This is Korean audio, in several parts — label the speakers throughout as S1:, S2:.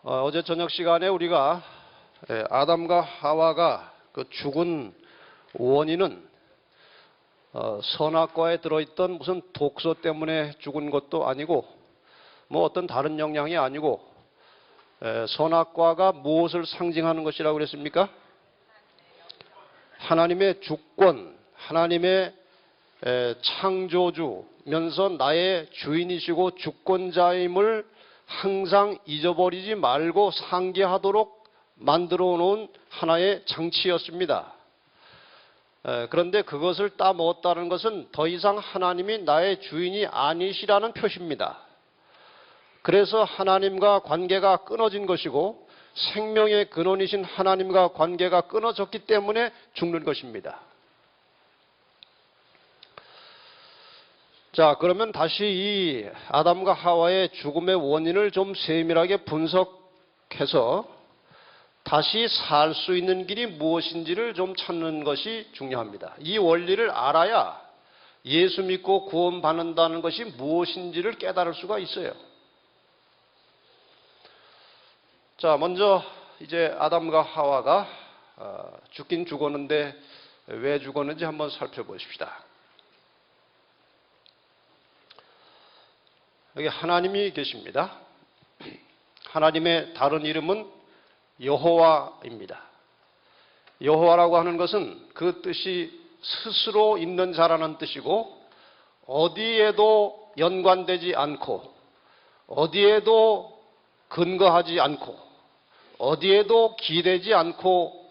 S1: 어제 저녁 시간에 우리가 아담과 하와가 그 죽은 원인은 선악과에 들어있던 무슨 독소 때문에 죽은 것도 아니고 뭐 어떤 다른 영향이 아니고 선악과가 무엇을 상징하는 것이라고 그랬습니까? 하나님의 주권, 하나님의 창조주면서 나의 주인이시고 주권자임을 항상 잊어버리지 말고 상기하도록 만들어 놓은 하나의 장치였습니다. 그런데 그것을 따먹었다는 것은 더 이상 하나님이 나의 주인이 아니시라는 표시입니다. 그래서 하나님과 관계가 끊어진 것이고 생명의 근원이신 하나님과 관계가 끊어졌기 때문에 죽는 것입니다. 자, 그러면 다시 이 아담과 하와의 죽음의 원인을 좀 세밀하게 분석해서 다시 살 수 있는 길이 무엇인지를 좀 찾는 것이 중요합니다. 이 원리를 알아야 예수 믿고 구원받는다는 것이 무엇인지를 깨달을 수가 있어요. 자, 먼저 이제 아담과 하와가 죽긴 죽었는데 왜 죽었는지 한번 살펴보십시다. 여기 하나님이 계십니다. 하나님의 다른 이름은 여호와입니다. 여호와라고 하는 것은 그 뜻이 스스로 있는 자라는 뜻이고 어디에도 연관되지 않고 어디에도 근거하지 않고 어디에도 기대지 않고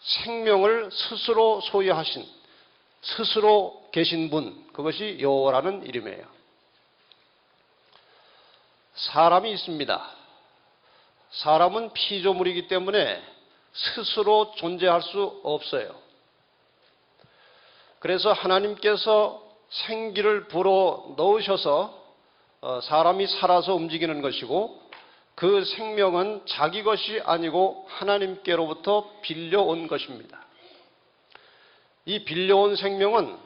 S1: 생명을 스스로 소유하신 스스로 계신 분, 그것이 여호와라는 이름이에요. 사람이 있습니다. 사람은 피조물이기 때문에 스스로 존재할 수 없어요. 그래서 하나님께서 생기를 불어 넣으셔서 사람이 살아서 움직이는 것이고 그 생명은 자기 것이 아니고 하나님께로부터 빌려온 것입니다. 이 빌려온 생명은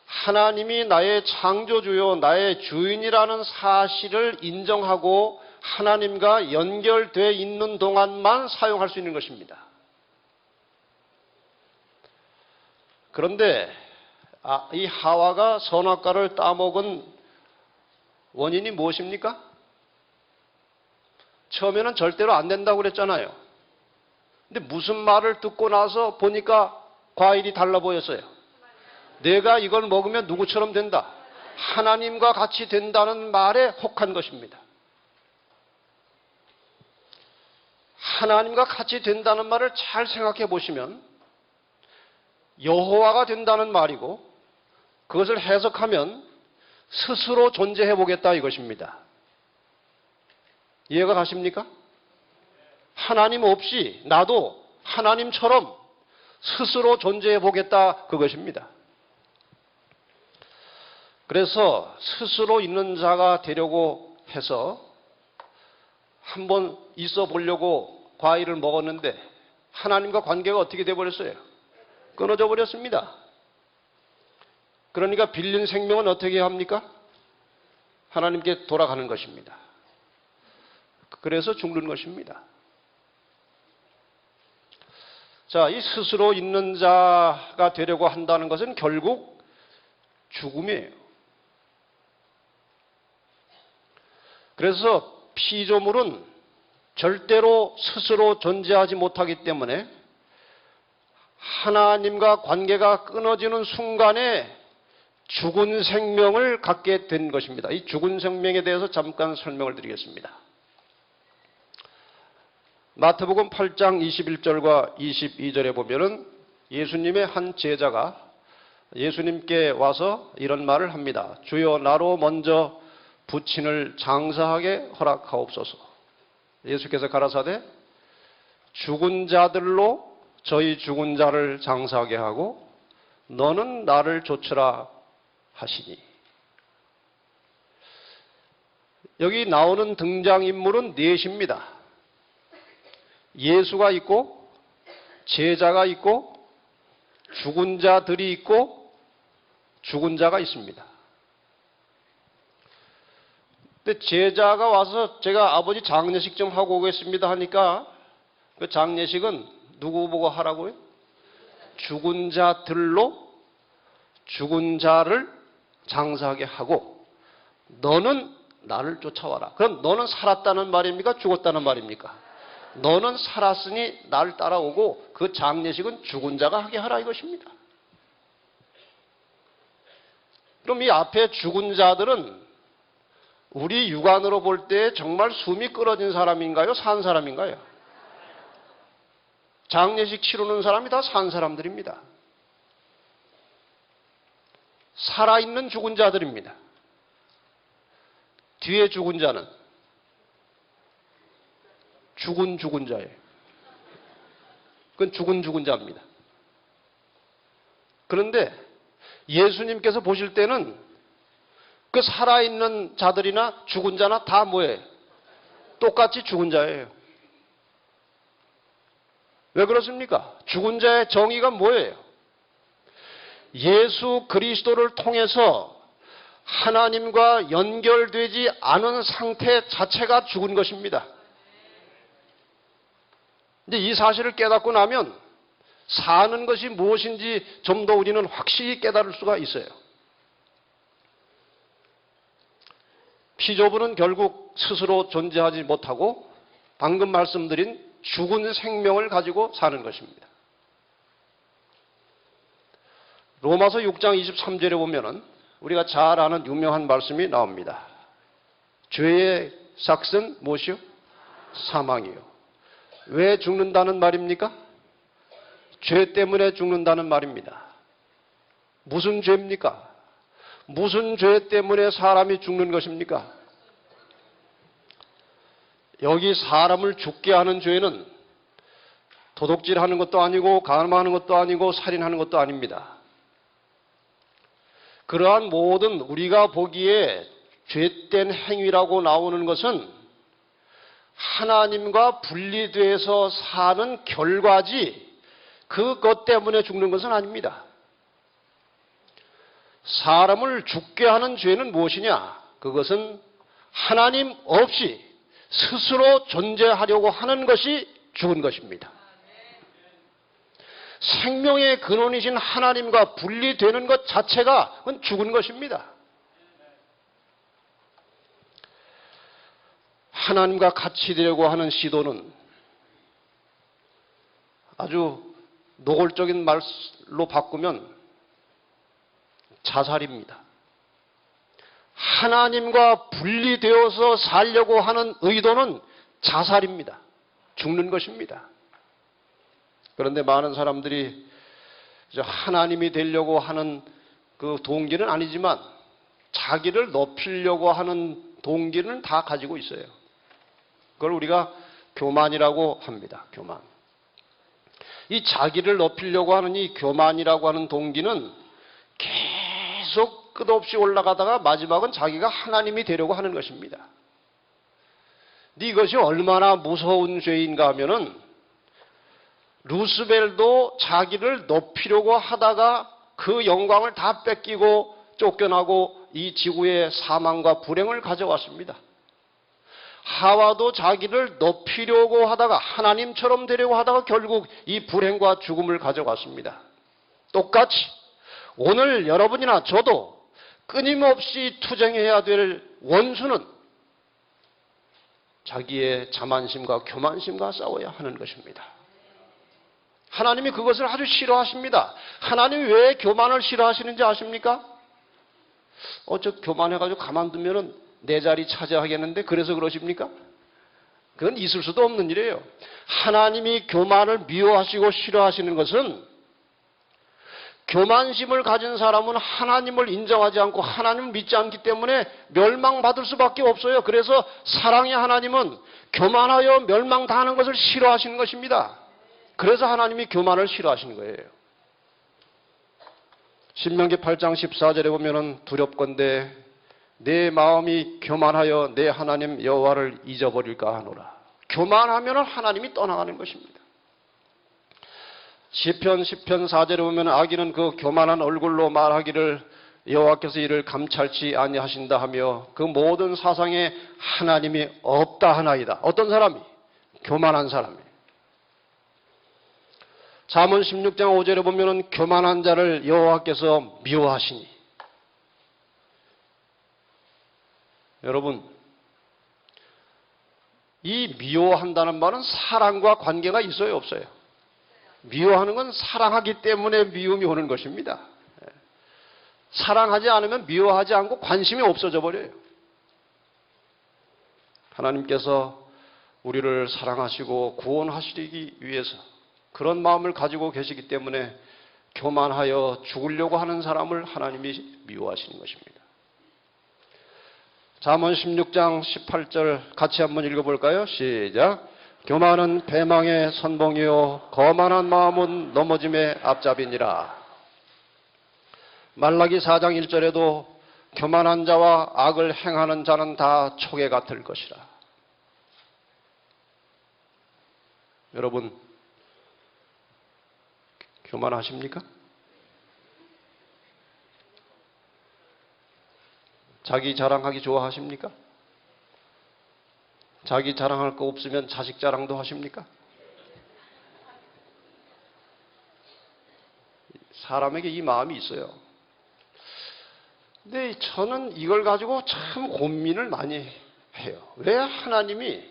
S1: 하나님이 나의 창조주요 나의 주인이라는 사실을 인정하고 하나님과 연결되어 있는 동안만 사용할 수 있는 것입니다. 그런데 이 하와가 선악과를 따먹은 원인이 무엇입니까? 처음에는 절대로 안 된다고 그랬잖아요. 근데 무슨 말을 듣고 나서 보니까 과일이 달라 보였어요. 내가 이걸 먹으면 누구처럼 된다. 하나님과 같이 된다는 말에 혹한 것입니다. 하나님과 같이 된다는 말을 잘 생각해 보시면 여호와가 된다는 말이고 그것을 해석하면 스스로 존재해 보겠다 이것입니다. 이해가 가십니까? 하나님 없이 나도 하나님처럼 스스로 존재해 보겠다 그것입니다. 그래서 스스로 있는 자가 되려고 해서 한번 있어 보려고 과일을 먹었는데 하나님과 관계가 어떻게 되어버렸어요? 끊어져 버렸습니다. 그러니까 빌린 생명은 어떻게 합니까? 하나님께 돌아가는 것입니다. 그래서 죽는 것입니다. 자, 이 스스로 있는 자가 되려고 한다는 것은 결국 죽음이에요. 그래서 피조물은 절대로 스스로 존재하지 못하기 때문에 하나님과 관계가 끊어지는 순간에 죽은 생명을 갖게 된 것입니다. 이 죽은 생명에 대해서 잠깐 설명을 드리겠습니다. 마태복음 8장 21절과 22절에 보면은 예수님의 한 제자가 예수님께 와서 이런 말을 합니다. 주여 나로 먼저 부친을 장사하게 허락하옵소서. 예수께서 가라사대 죽은 자들로 저희 죽은 자를 장사하게 하고 너는 나를 좇으라 하시니. 여기 나오는 등장인물은 넷입니다. 예수가 있고 제자가 있고 죽은 자들이 있고 죽은 자가 있습니다. 근데 제자가 와서 제가 아버지 장례식 좀 하고 오겠습니다 하니까 그 장례식은 누구 보고 하라고요? 죽은 자들로 죽은 자를 장사하게 하고 너는 나를 쫓아와라. 그럼 너는 살았다는 말입니까? 죽었다는 말입니까? 너는 살았으니 나를 따라오고 그 장례식은 죽은 자가 하게 하라 이것입니다. 그럼 이 앞에 죽은 자들은 우리 육안으로 볼 때 정말 숨이 끊어진 사람인가요? 산 사람인가요? 장례식 치르는 사람이 다 산 사람들입니다. 살아있는 죽은 자들입니다. 뒤에 죽은 자는 죽은 자예요. 그건 죽은 자입니다. 그런데 예수님께서 보실 때는 그 살아있는 자들이나 죽은 자나 다 뭐예요? 똑같이 죽은 자예요. 왜 그렇습니까? 죽은 자의 정의가 뭐예요? 예수 그리스도를 통해서 하나님과 연결되지 않은 상태 자체가 죽은 것입니다. 이제 이 사실을 깨닫고 나면 사는 것이 무엇인지 좀 더 우리는 확실히 깨달을 수가 있어요. 피조물은 결국 스스로 존재하지 못하고 방금 말씀드린 죽은 생명을 가지고 사는 것입니다. 로마서 6장 23절에 보면은 우리가 잘 아는 유명한 말씀이 나옵니다. 죄의 삭은 무엇이요? 사망이요. 왜 죽는다는 말입니까? 죄 때문에 죽는다는 말입니다. 무슨 죄입니까? 무슨 죄 때문에 사람이 죽는 것입니까? 여기 사람을 죽게 하는 죄는 도둑질하는 것도 아니고 간음하는 것도 아니고 살인하는 것도 아닙니다. 그러한 모든 우리가 보기에 죄된 행위라고 나오는 것은 하나님과 분리돼서 사는 결과지 그것 때문에 죽는 것은 아닙니다. 사람을 죽게 하는 죄는 무엇이냐? 그것은 하나님 없이 스스로 존재하려고 하는 것이 죽은 것입니다. 생명의 근원이신 하나님과 분리되는 것 자체가 그건 죽은 것입니다. 하나님과 같이 되려고 하는 시도는 아주 노골적인 말로 바꾸면 자살입니다. 하나님과 분리되어서 살려고 하는 의도는 자살입니다. 죽는 것입니다. 그런데 많은 사람들이 하나님이 되려고 하는 그 동기는 아니지만 자기를 높이려고 하는 동기는 다 가지고 있어요. 그걸 우리가 교만이라고 합니다. 교만. 이 자기를 높이려고 하는 이 교만이라고 하는 동기는 계속 끝없이 올라가다가 마지막은 자기가 하나님이 되려고 하는 것입니다. 근데 이것이 얼마나 무서운 죄인가 하면은 루스벨도 자기를 높이려고 하다가 그 영광을 다 뺏기고 쫓겨나고 이 지구의 사망과 불행을 가져왔습니다. 하와도 자기를 높이려고 하다가 하나님처럼 되려고 하다가 결국 이 불행과 죽음을 가져갔습니다. 똑같이 오늘 여러분이나 저도 끊임없이 투쟁해야 될 원수는 자기의 자만심과 교만심과 싸워야 하는 것입니다. 하나님이 그것을 아주 싫어하십니다. 하나님이 왜 교만을 싫어하시는지 아십니까? 저 교만해가지고 가만두면은 내 자리 차지하겠는데 그래서 그러십니까? 그건 있을 수도 없는 일이에요. 하나님이 교만을 미워하시고 싫어하시는 것은 교만심을 가진 사람은 하나님을 인정하지 않고 하나님을 믿지 않기 때문에 멸망받을 수밖에 없어요. 그래서 사랑의 하나님은 교만하여 멸망당하는 것을 싫어하시는 것입니다. 그래서 하나님이 교만을 싫어하시는 거예요. 신명기 8장 14절에 보면은 두렵건대 내 마음이 교만하여 내 하나님 여호와를 잊어버릴까 하노라. 교만하면 하나님이 떠나가는 것입니다. 시편 10편 4절에 보면 악인은 그 교만한 얼굴로 말하기를 여호와께서 이를 감찰치 아니하신다 하며 그 모든 사상에 하나님이 없다 하나이다. 어떤 사람이? 교만한 사람이. 잠언 16장 5절에 보면은 교만한 자를 여호와께서 미워하시니. 여러분, 이 미워한다는 말은 사랑과 관계가 있어요, 없어요? 미워하는 건 사랑하기 때문에 미움이 오는 것입니다. 사랑하지 않으면 미워하지 않고 관심이 없어져 버려요. 하나님께서 우리를 사랑하시고 구원하시기 위해서 그런 마음을 가지고 계시기 때문에 교만하여 죽으려고 하는 사람을 하나님이 미워하시는 것입니다. 잠언 16장 18절 같이 한번 읽어볼까요? 시작. 교만은 배망의 선봉이요 거만한 마음은 넘어짐의 앞잡이니라. 말라기 4장 1절에도 교만한 자와 악을 행하는 자는 다 촉에 같을 것이라. 여러분, 교만하십니까? 자기 자랑하기 좋아하십니까? 자기 자랑할 거 없으면 자식 자랑도 하십니까? 사람에게 이 마음이 있어요. 근데 저는 이걸 가지고 참 고민을 많이 해요. 왜 하나님이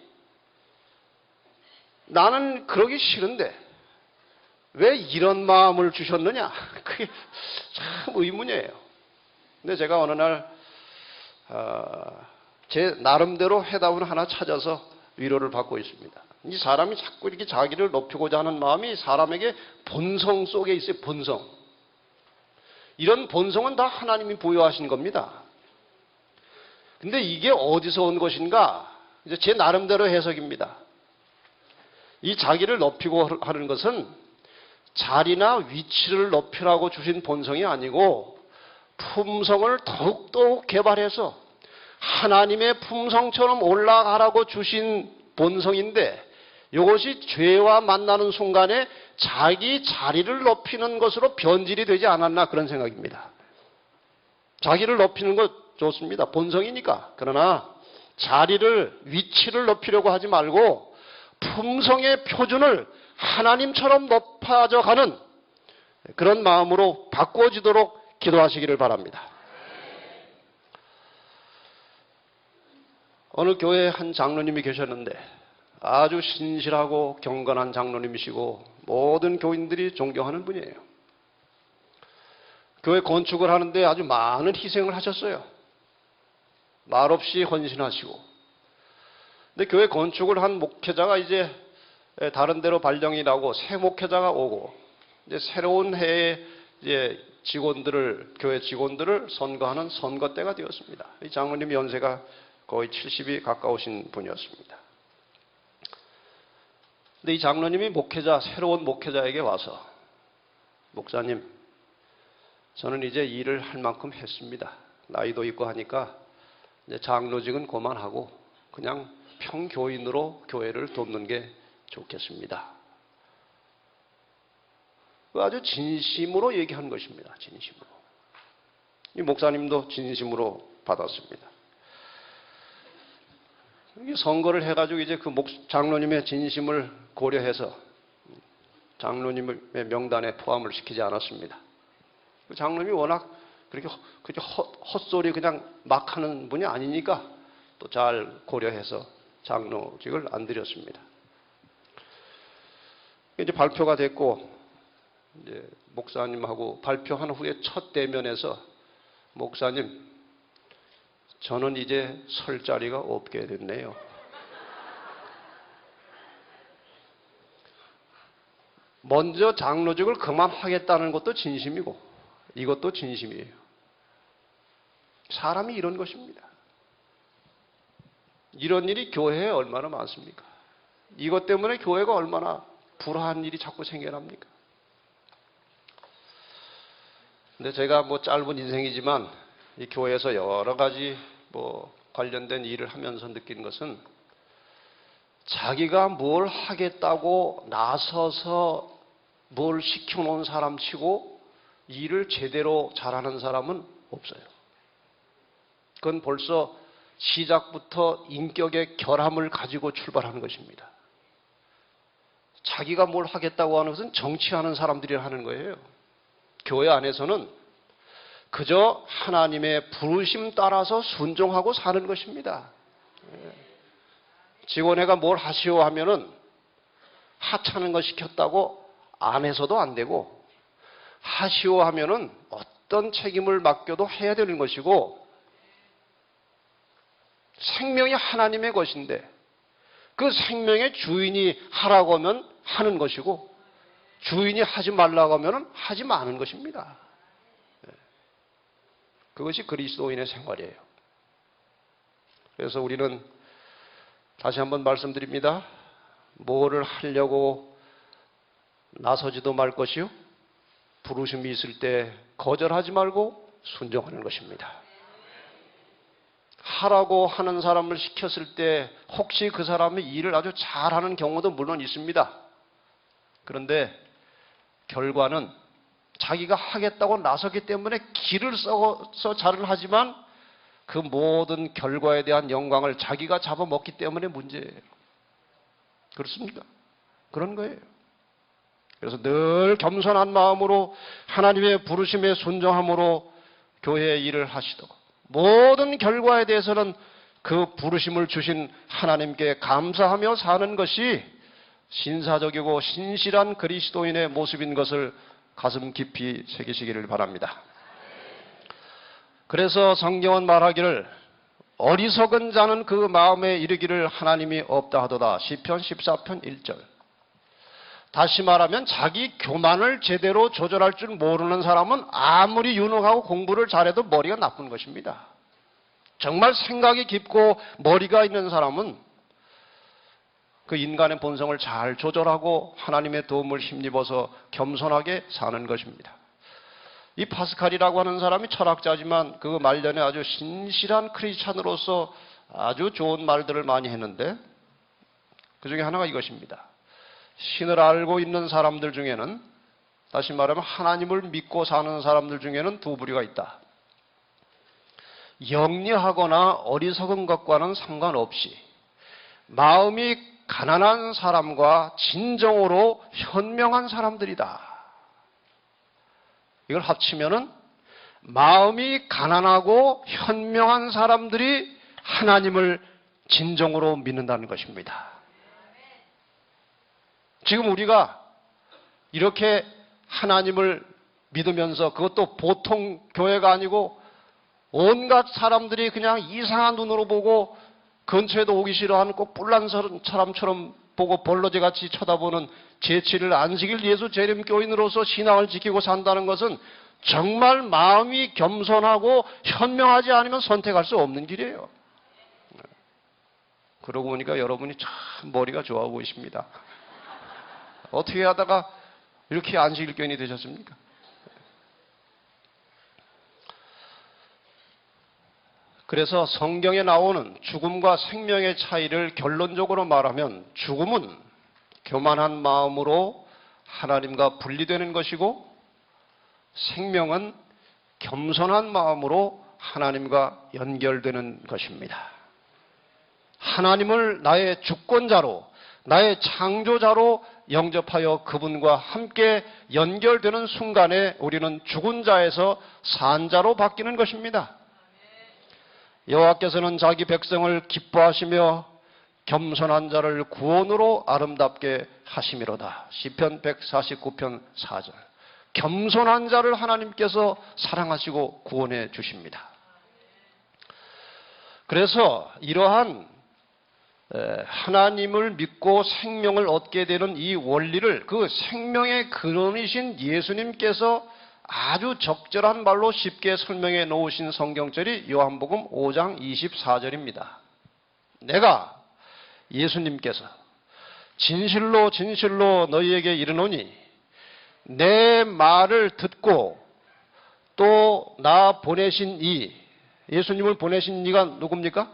S1: 나는 그러기 싫은데 왜 이런 마음을 주셨느냐? 그게 참 의문이에요. 근데 제가 어느 날 제 나름대로 해답을 하나 찾아서 위로를 받고 있습니다. 이 사람이 자꾸 이렇게 자기를 높이고자 하는 마음이 사람에게 본성 속에 있어요. 본성. 이런 본성은 다 하나님이 부여하신 겁니다. 근데 이게 어디서 온 것인가? 이제 제 나름대로 해석입니다. 이 자기를 높이고 하는 것은 자리나 위치를 높이라고 주신 본성이 아니고 품성을 더욱더욱 개발해서 하나님의 품성처럼 올라가라고 주신 본성인데 이것이 죄와 만나는 순간에 자기 자리를 높이는 것으로 변질이 되지 않았나 그런 생각입니다. 자기를 높이는 것 좋습니다. 본성이니까. 그러나 자리를 위치를 높이려고 하지 말고 품성의 표준을 하나님처럼 높아져 가는 그런 마음으로 바꿔지도록 기도하시기를 바랍니다. 어느 교회에 한 장로님이 계셨는데 아주 신실하고 경건한 장로님이시고 모든 교인들이 존경하는 분이에요. 교회 건축을 하는데 아주 많은 희생을 하셨어요. 말없이 헌신하시고. 근데 교회 건축을 한 목회자가 이제 다른 데로 발령이 나고 새 목회자가 오고 이제 새로운 해에 이제 교회 직원들을 선거하는 선거 때가 되었습니다. 이 장로님 연세가 거의 70이 가까우신 분이었습니다. 근데 이 장로님이 새로운 목회자에게 와서 목사님, 저는 이제 일을 할 만큼 했습니다. 나이도 있고 하니까 이제 장로직은 그만하고 그냥 평교인으로 교회를 돕는 게 좋겠습니다. 아주 진심으로 얘기한 것입니다. 진심으로. 이 목사님도 진심으로 받았습니다. 선거를 해가지고 이제 그 장로님의 진심을 고려해서 장로님의 명단에 포함을 시키지 않았습니다. 그 장로님이 워낙 그렇게 헛소리 그냥 막 하는 분이 아니니까 또 잘 고려해서 장로직을 안 드렸습니다. 이제 발표가 됐고 이제 목사님하고 발표한 후에 첫 대면에서 목사님, 저는 이제 설 자리가 없게 됐네요. 먼저 장로직을 그만하겠다는 것도 진심이고 이것도 진심이에요. 사람이 이런 것입니다. 이런 일이 교회에 얼마나 많습니까? 이것 때문에 교회가 얼마나 불화한 일이 자꾸 생겨납니까? 근데 제가 짧은 인생이지만 이 교회에서 여러 가지 관련된 일을 하면서 느낀 것은 자기가 뭘 하겠다고 나서서 뭘 시켜놓은 사람 치고 일을 제대로 잘하는 사람은 없어요. 그건 벌써 시작부터 인격의 결함을 가지고 출발하는 것입니다. 자기가 뭘 하겠다고 하는 것은 정치하는 사람들이 하는 거예요. 교회 안에서는 그저 하나님의 부르심 따라서 순종하고 사는 것입니다. 직원회가 뭘 하시오 하면은 하찮은 거 시켰다고 안 해서도 안 되고, 하시오 하면은 어떤 책임을 맡겨도 해야 되는 것이고, 생명이 하나님의 것인데 그 생명의 주인이 하라고 하면 하는 것이고, 주인이 하지 말라고 하면 하지 마는 것입니다. 그것이 그리스도인의 생활이에요. 그래서 우리는 다시 한번 말씀드립니다. 뭐를 하려고 나서지도 말 것이요, 부르심이 있을 때 거절하지 말고 순종하는 것입니다. 하라고 하는 사람을 시켰을 때 혹시 그 사람이 일을 아주 잘하는 경우도 물론 있습니다. 그런데 결과는 자기가 하겠다고 나섰기 때문에 기를 써서 잘을 하지만 그 모든 결과에 대한 영광을 자기가 잡아먹기 때문에 문제예요. 그렇습니까? 그런 거예요. 그래서 늘 겸손한 마음으로 하나님의 부르심에 순종함으로 교회의 일을 하시도록, 모든 결과에 대해서는 그 부르심을 주신 하나님께 감사하며 사는 것이 신사적이고 신실한 그리스도인의 모습인 것을 가슴 깊이 새기시기를 바랍니다. 그래서 성경은 말하기를 어리석은 자는 그 마음에 이르기를 하나님이 없다 하도다. 시편 14편 1절. 다시 말하면 자기 교만을 제대로 조절할 줄 모르는 사람은 아무리 유능하고 공부를 잘해도 머리가 나쁜 것입니다. 정말 생각이 깊고 머리가 있는 사람은 그 인간의 본성을 잘 조절하고 하나님의 도움을 힘입어서 겸손하게 사는 것입니다. 이 파스칼이라고 하는 사람이 철학자지만 그 말년에 아주 신실한 크리스찬으로서 아주 좋은 말들을 많이 했는데, 그 중에 하나가 이것입니다. 신을 알고 있는 사람들 중에는, 다시 말하면 하나님을 믿고 사는 사람들 중에는 두 부류가 있다. 영리하거나 어리석은 것과는 상관없이 마음이 가난한 사람과 진정으로 현명한 사람들이다. 이걸 합치면은 마음이 가난하고 현명한 사람들이 하나님을 진정으로 믿는다는 것입니다. 지금 우리가 이렇게 하나님을 믿으면서, 그것도 보통 교회가 아니고 온갖 사람들이 그냥 이상한 눈으로 보고 근처에도 오기 싫어하는 꼭 뿔난 사람처럼 보고 벌러지같이 쳐다보는 제7일 안식일 예수 재림 교인으로서 신앙을 지키고 산다는 것은 정말 마음이 겸손하고 현명하지 않으면 선택할 수 없는 길이에요. 그러고 보니까 여러분이 참 머리가 좋아 보이십니다. 어떻게 하다가 이렇게 안식일 교인이 되셨습니까? 그래서 성경에 나오는 죽음과 생명의 차이를 결론적으로 말하면, 죽음은 교만한 마음으로 하나님과 분리되는 것이고, 생명은 겸손한 마음으로 하나님과 연결되는 것입니다. 하나님을 나의 주권자로, 나의 창조자로 영접하여 그분과 함께 연결되는 순간에 우리는 죽은 자에서 산 자로 바뀌는 것입니다. 여호와께서는 자기 백성을 기뻐하시며 겸손한 자를 구원으로 아름답게 하심이로다. 시편 149편 4절. 겸손한 자를 하나님께서 사랑하시고 구원해 주십니다. 그래서 이러한 하나님을 믿고 생명을 얻게 되는 이 원리를 그 생명의 근원이신 예수님께서 아주 적절한 말로 쉽게 설명해 놓으신 성경절이 요한복음 5장 24절입니다. 내가, 예수님께서 진실로 진실로 너희에게 이르노니 내 말을 듣고 또 나 보내신 예수님을 보내신 이가 누굽니까?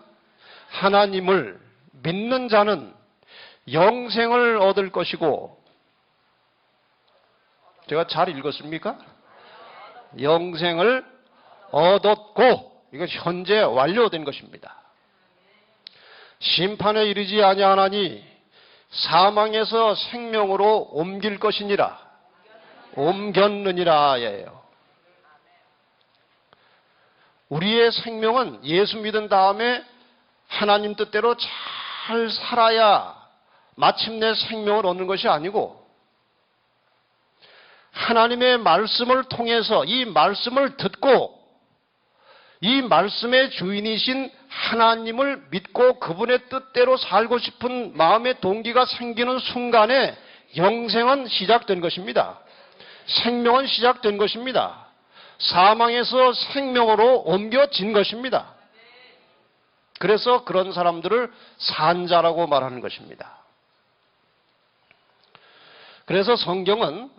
S1: 하나님을 믿는 자는 영생을 얻을 것이고, 제가 잘 읽었습니까? 영생을 얻었고 이건 현재 완료된 것입니다. 심판에 이르지 아니하나니 사망에서 생명으로 옮길 것이니라. 옮겼느니라예요. 우리의 생명은 예수 믿은 다음에 하나님 뜻대로 잘 살아야 마침내 생명을 얻는 것이 아니고 하나님의 말씀을 통해서 이 말씀을 듣고 이 말씀의 주인이신 하나님을 믿고 그분의 뜻대로 살고 싶은 마음의 동기가 생기는 순간에 영생은 시작된 것입니다. 생명은 시작된 것입니다. 사망에서 생명으로 옮겨진 것입니다. 그래서 그런 사람들을 산자라고 말하는 것입니다. 그래서 성경은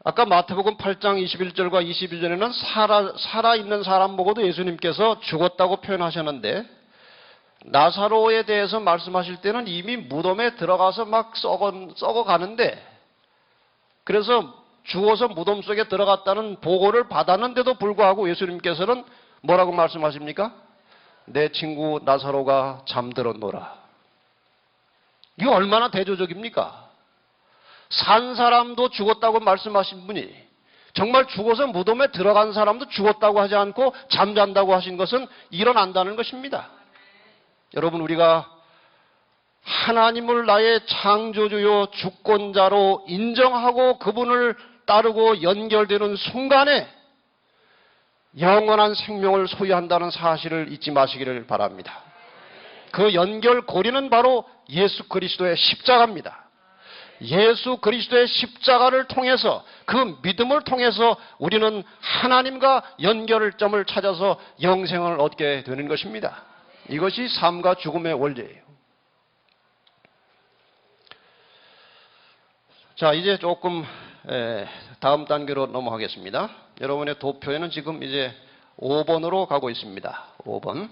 S1: 아까 마태복음 8장 21절과 22절에는 살아있는 사람 보고도 예수님께서 죽었다고 표현하셨는데 나사로에 대해서 말씀하실 때는 이미 무덤에 들어가서 막 썩어가는데 그래서 죽어서 무덤 속에 들어갔다는 보고를 받았는데도 불구하고 예수님께서는 뭐라고 말씀하십니까? 내 친구 나사로가 잠들었노라. 이거 얼마나 대조적입니까? 산 사람도 죽었다고 말씀하신 분이 정말 죽어서 무덤에 들어간 사람도 죽었다고 하지 않고 잠잔다고 하신 것은 일어난다는 것입니다. 여러분, 우리가 하나님을 나의 창조주요 주권자로 인정하고 그분을 따르고 연결되는 순간에 영원한 생명을 소유한다는 사실을 잊지 마시기를 바랍니다. 그 연결고리는 바로 예수 그리스도의 십자가입니다. 예수 그리스도의 십자가를 통해서 그 믿음을 통해서 우리는 하나님과 연결점을 찾아서 영생을 얻게 되는 것입니다. 이것이 삶과 죽음의 원리예요. 자, 이제 조금 다음 단계로 넘어가겠습니다. 여러분의 도표에는 지금 이제 5번으로 가고 있습니다. 5번.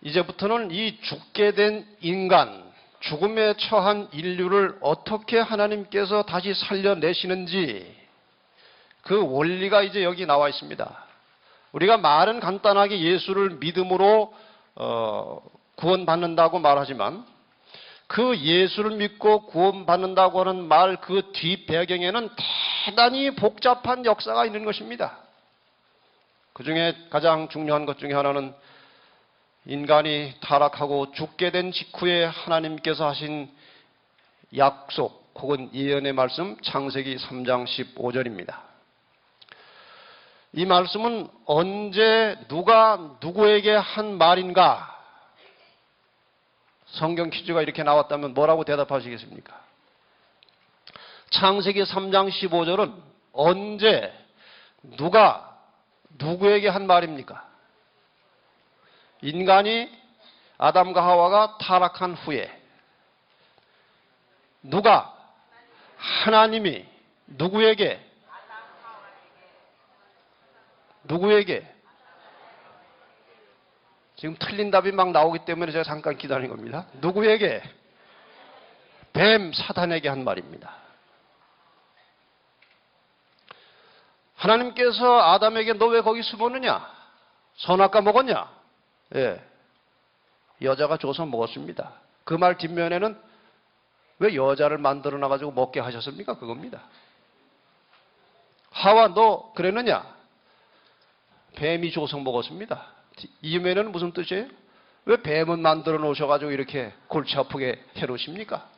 S1: 이제부터는 이 죽게 된 인간, 죽음에 처한 인류를 어떻게 하나님께서 다시 살려내시는지 그 원리가 이제 여기 나와 있습니다. 우리가 말은 간단하게 예수를 믿음으로 구원받는다고 말하지만 그 예수를 믿고 구원받는다고 하는 말 그 뒤 배경에는 대단히 복잡한 역사가 있는 것입니다. 그 중에 가장 중요한 것 중에 하나는 인간이 타락하고 죽게 된 직후에 하나님께서 하신 약속 혹은 예언의 말씀 창세기 3장 15절입니다. 이 말씀은 언제 누가 누구에게 한 말인가? 성경 퀴즈가 이렇게 나왔다면 뭐라고 대답하시겠습니까? 창세기 3장 15절은 언제 누가 누구에게 한 말입니까? 인간이 아담과 하와가 타락한 후에 누가 하나님이 누구에게 지금 틀린 답이 막 나오기 때문에 제가 잠깐 기다린 겁니다. 누구에게? 뱀 사탄에게 한 말입니다. 하나님께서 아담에게 너 왜 거기 숨었느냐? 선악과 먹었냐? 예, 여자가 줘서 먹었습니다. 그 말 뒷면에는 왜 여자를 만들어 놔가지고 먹게 하셨습니까? 그겁니다. 하와 너 그랬느냐? 뱀이 줘서 먹었습니다. 이면에는 무슨 뜻이에요? 왜 뱀은 만들어 놓으셔가지고 이렇게 골치 아프게 해놓으십니까?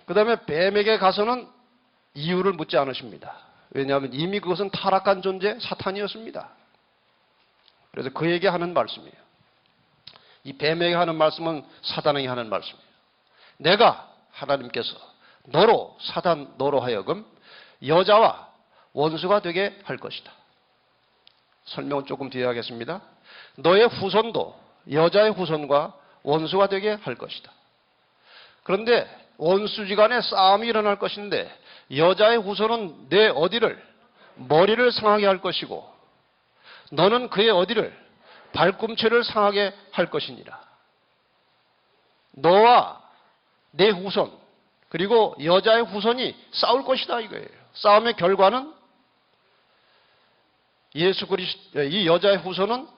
S1: 그 다음에 뱀에게 가서는 이유를 묻지 않으십니다. 왜냐하면 이미 그것은 타락한 존재 사탄이었습니다. 그래서 그에게 하는 말씀이에요. 이 뱀에게 하는 말씀은 사단에게 하는 말씀이에요. 내가 하나님께서 너로 하여금 여자와 원수가 되게 할 것이다. 설명은 조금 뒤에 하겠습니다. 너의 후손도 여자의 후손과 원수가 되게 할 것이다. 그런데 원수지간에 싸움이 일어날 것인데 여자의 후손은 내 어디를? 머리를 상하게 할 것이고 너는 그의 어디를? 발꿈치를 상하게 할 것이니라. 너와 내 후손 그리고 여자의 후손이 싸울 것이다 이거예요. 싸움의 결과는 이 여자의 후손은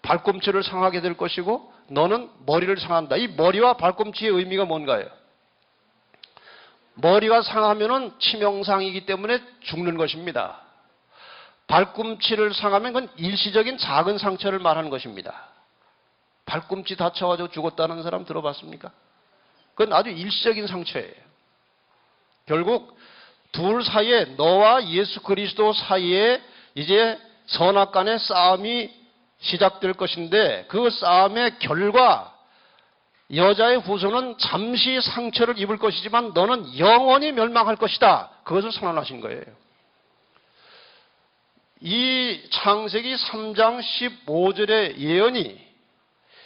S1: 발꿈치를 상하게 될 것이고 너는 머리를 상한다. 이 머리와 발꿈치의 의미가 뭔가요? 머리가 상하면은 치명상이기 때문에 죽는 것입니다. 발꿈치를 상하면 그건 일시적인 작은 상처를 말하는 것입니다. 발꿈치 다쳐가지고 죽었다는 사람 들어봤습니까? 그건 아주 일시적인 상처예요. 결국 둘 사이에, 너와 예수 그리스도 사이에 이제 선악간의 싸움이 시작될 것인데, 그 싸움의 결과 여자의 후손은 잠시 상처를 입을 것이지만 너는 영원히 멸망할 것이다. 그것을 선언하신 거예요. 이 창세기 3장 15절의 예언이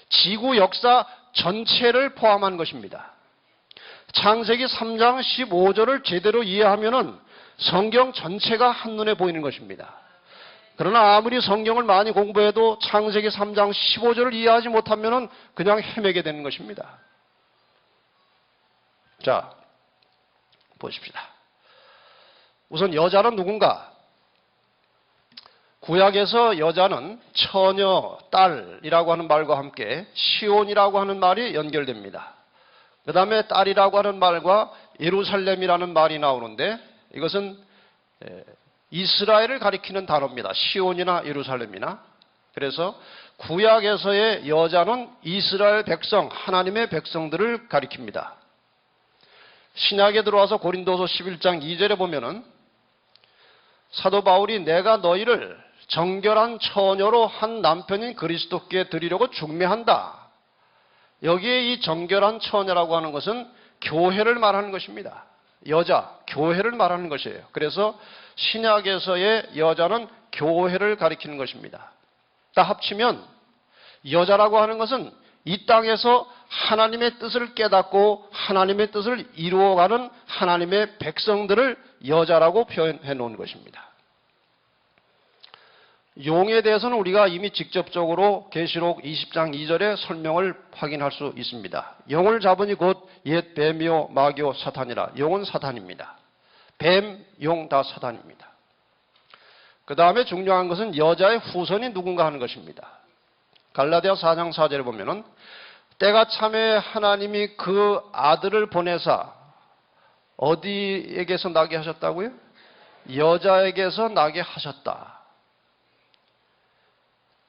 S1: 지구 역사 전체를 포함한 것입니다. 창세기 3장 15절을 제대로 이해하면은 성경 전체가 한눈에 보이는 것입니다. 그러나 아무리 성경을 많이 공부해도 창세기 3장 15절을 이해하지 못하면은 그냥 헤매게 되는 것입니다. 자, 보십시다. 우선 여자는 누군가? 구약에서 여자는 처녀, 딸이라고 하는 말과 함께 시온이라고 하는 말이 연결됩니다. 그 다음에 딸이라고 하는 말과 예루살렘이라는 말이 나오는데 이것은 이스라엘을 가리키는 단어입니다. 시온이나 예루살렘이나. 그래서 구약에서의 여자는 이스라엘 백성, 하나님의 백성들을 가리킵니다. 신약에 들어와서 고린도서 11장 2절에 보면은 사도 바울이 내가 너희를 정결한 처녀로 한 남편인 그리스도께 드리려고 중매한다. 여기에 이 정결한 처녀라고 하는 것은 교회를 말하는 것입니다. 여자, 교회를 말하는 것이에요. 그래서 신약에서의 여자는 교회를 가리키는 것입니다. 다 합치면 여자라고 하는 것은 이 땅에서 하나님의 뜻을 깨닫고 하나님의 뜻을 이루어가는 하나님의 백성들을 여자라고 표현해 놓은 것입니다. 용에 대해서는 우리가 이미 직접적으로 계시록 20장 2절의 설명을 확인할 수 있습니다. 용을 잡으니 곧 옛 뱀이요 마귀요 사탄이라. 용은 사탄입니다. 뱀, 용 다 사탄입니다. 그 다음에 중요한 것은 여자의 후손이 누군가 하는 것입니다. 갈라디아 4장 4절에 보면은 때가 참에 하나님이 그 아들을 보내사 어디에게서 나게 하셨다고요? 여자에게서 나게 하셨다.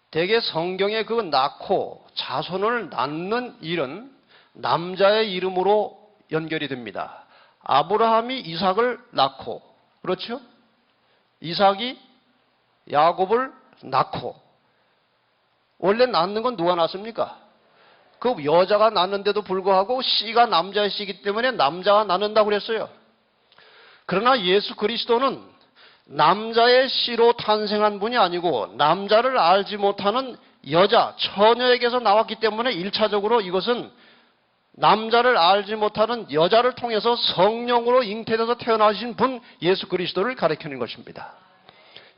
S1: 대개 성경에 그 낳고 자손을 낳는 일은 남자의 이름으로 연결이 됩니다. 아브라함이 이삭을 낳고, 그렇죠? 이삭이 야곱을 낳고, 원래 낳는 건 누가 낳습니까? 그 여자가 낳는데도 불구하고 씨가 남자의 씨이기 때문에 남자가 낳는다고 그랬어요. 그러나 예수 그리스도는 남자의 씨로 탄생한 분이 아니고 남자를 알지 못하는 여자, 처녀에게서 나왔기 때문에 1차적으로 이것은 남자를 알지 못하는 여자를 통해서 성령으로 잉태돼서 태어나신 분 예수 그리스도를 가리키는 것입니다.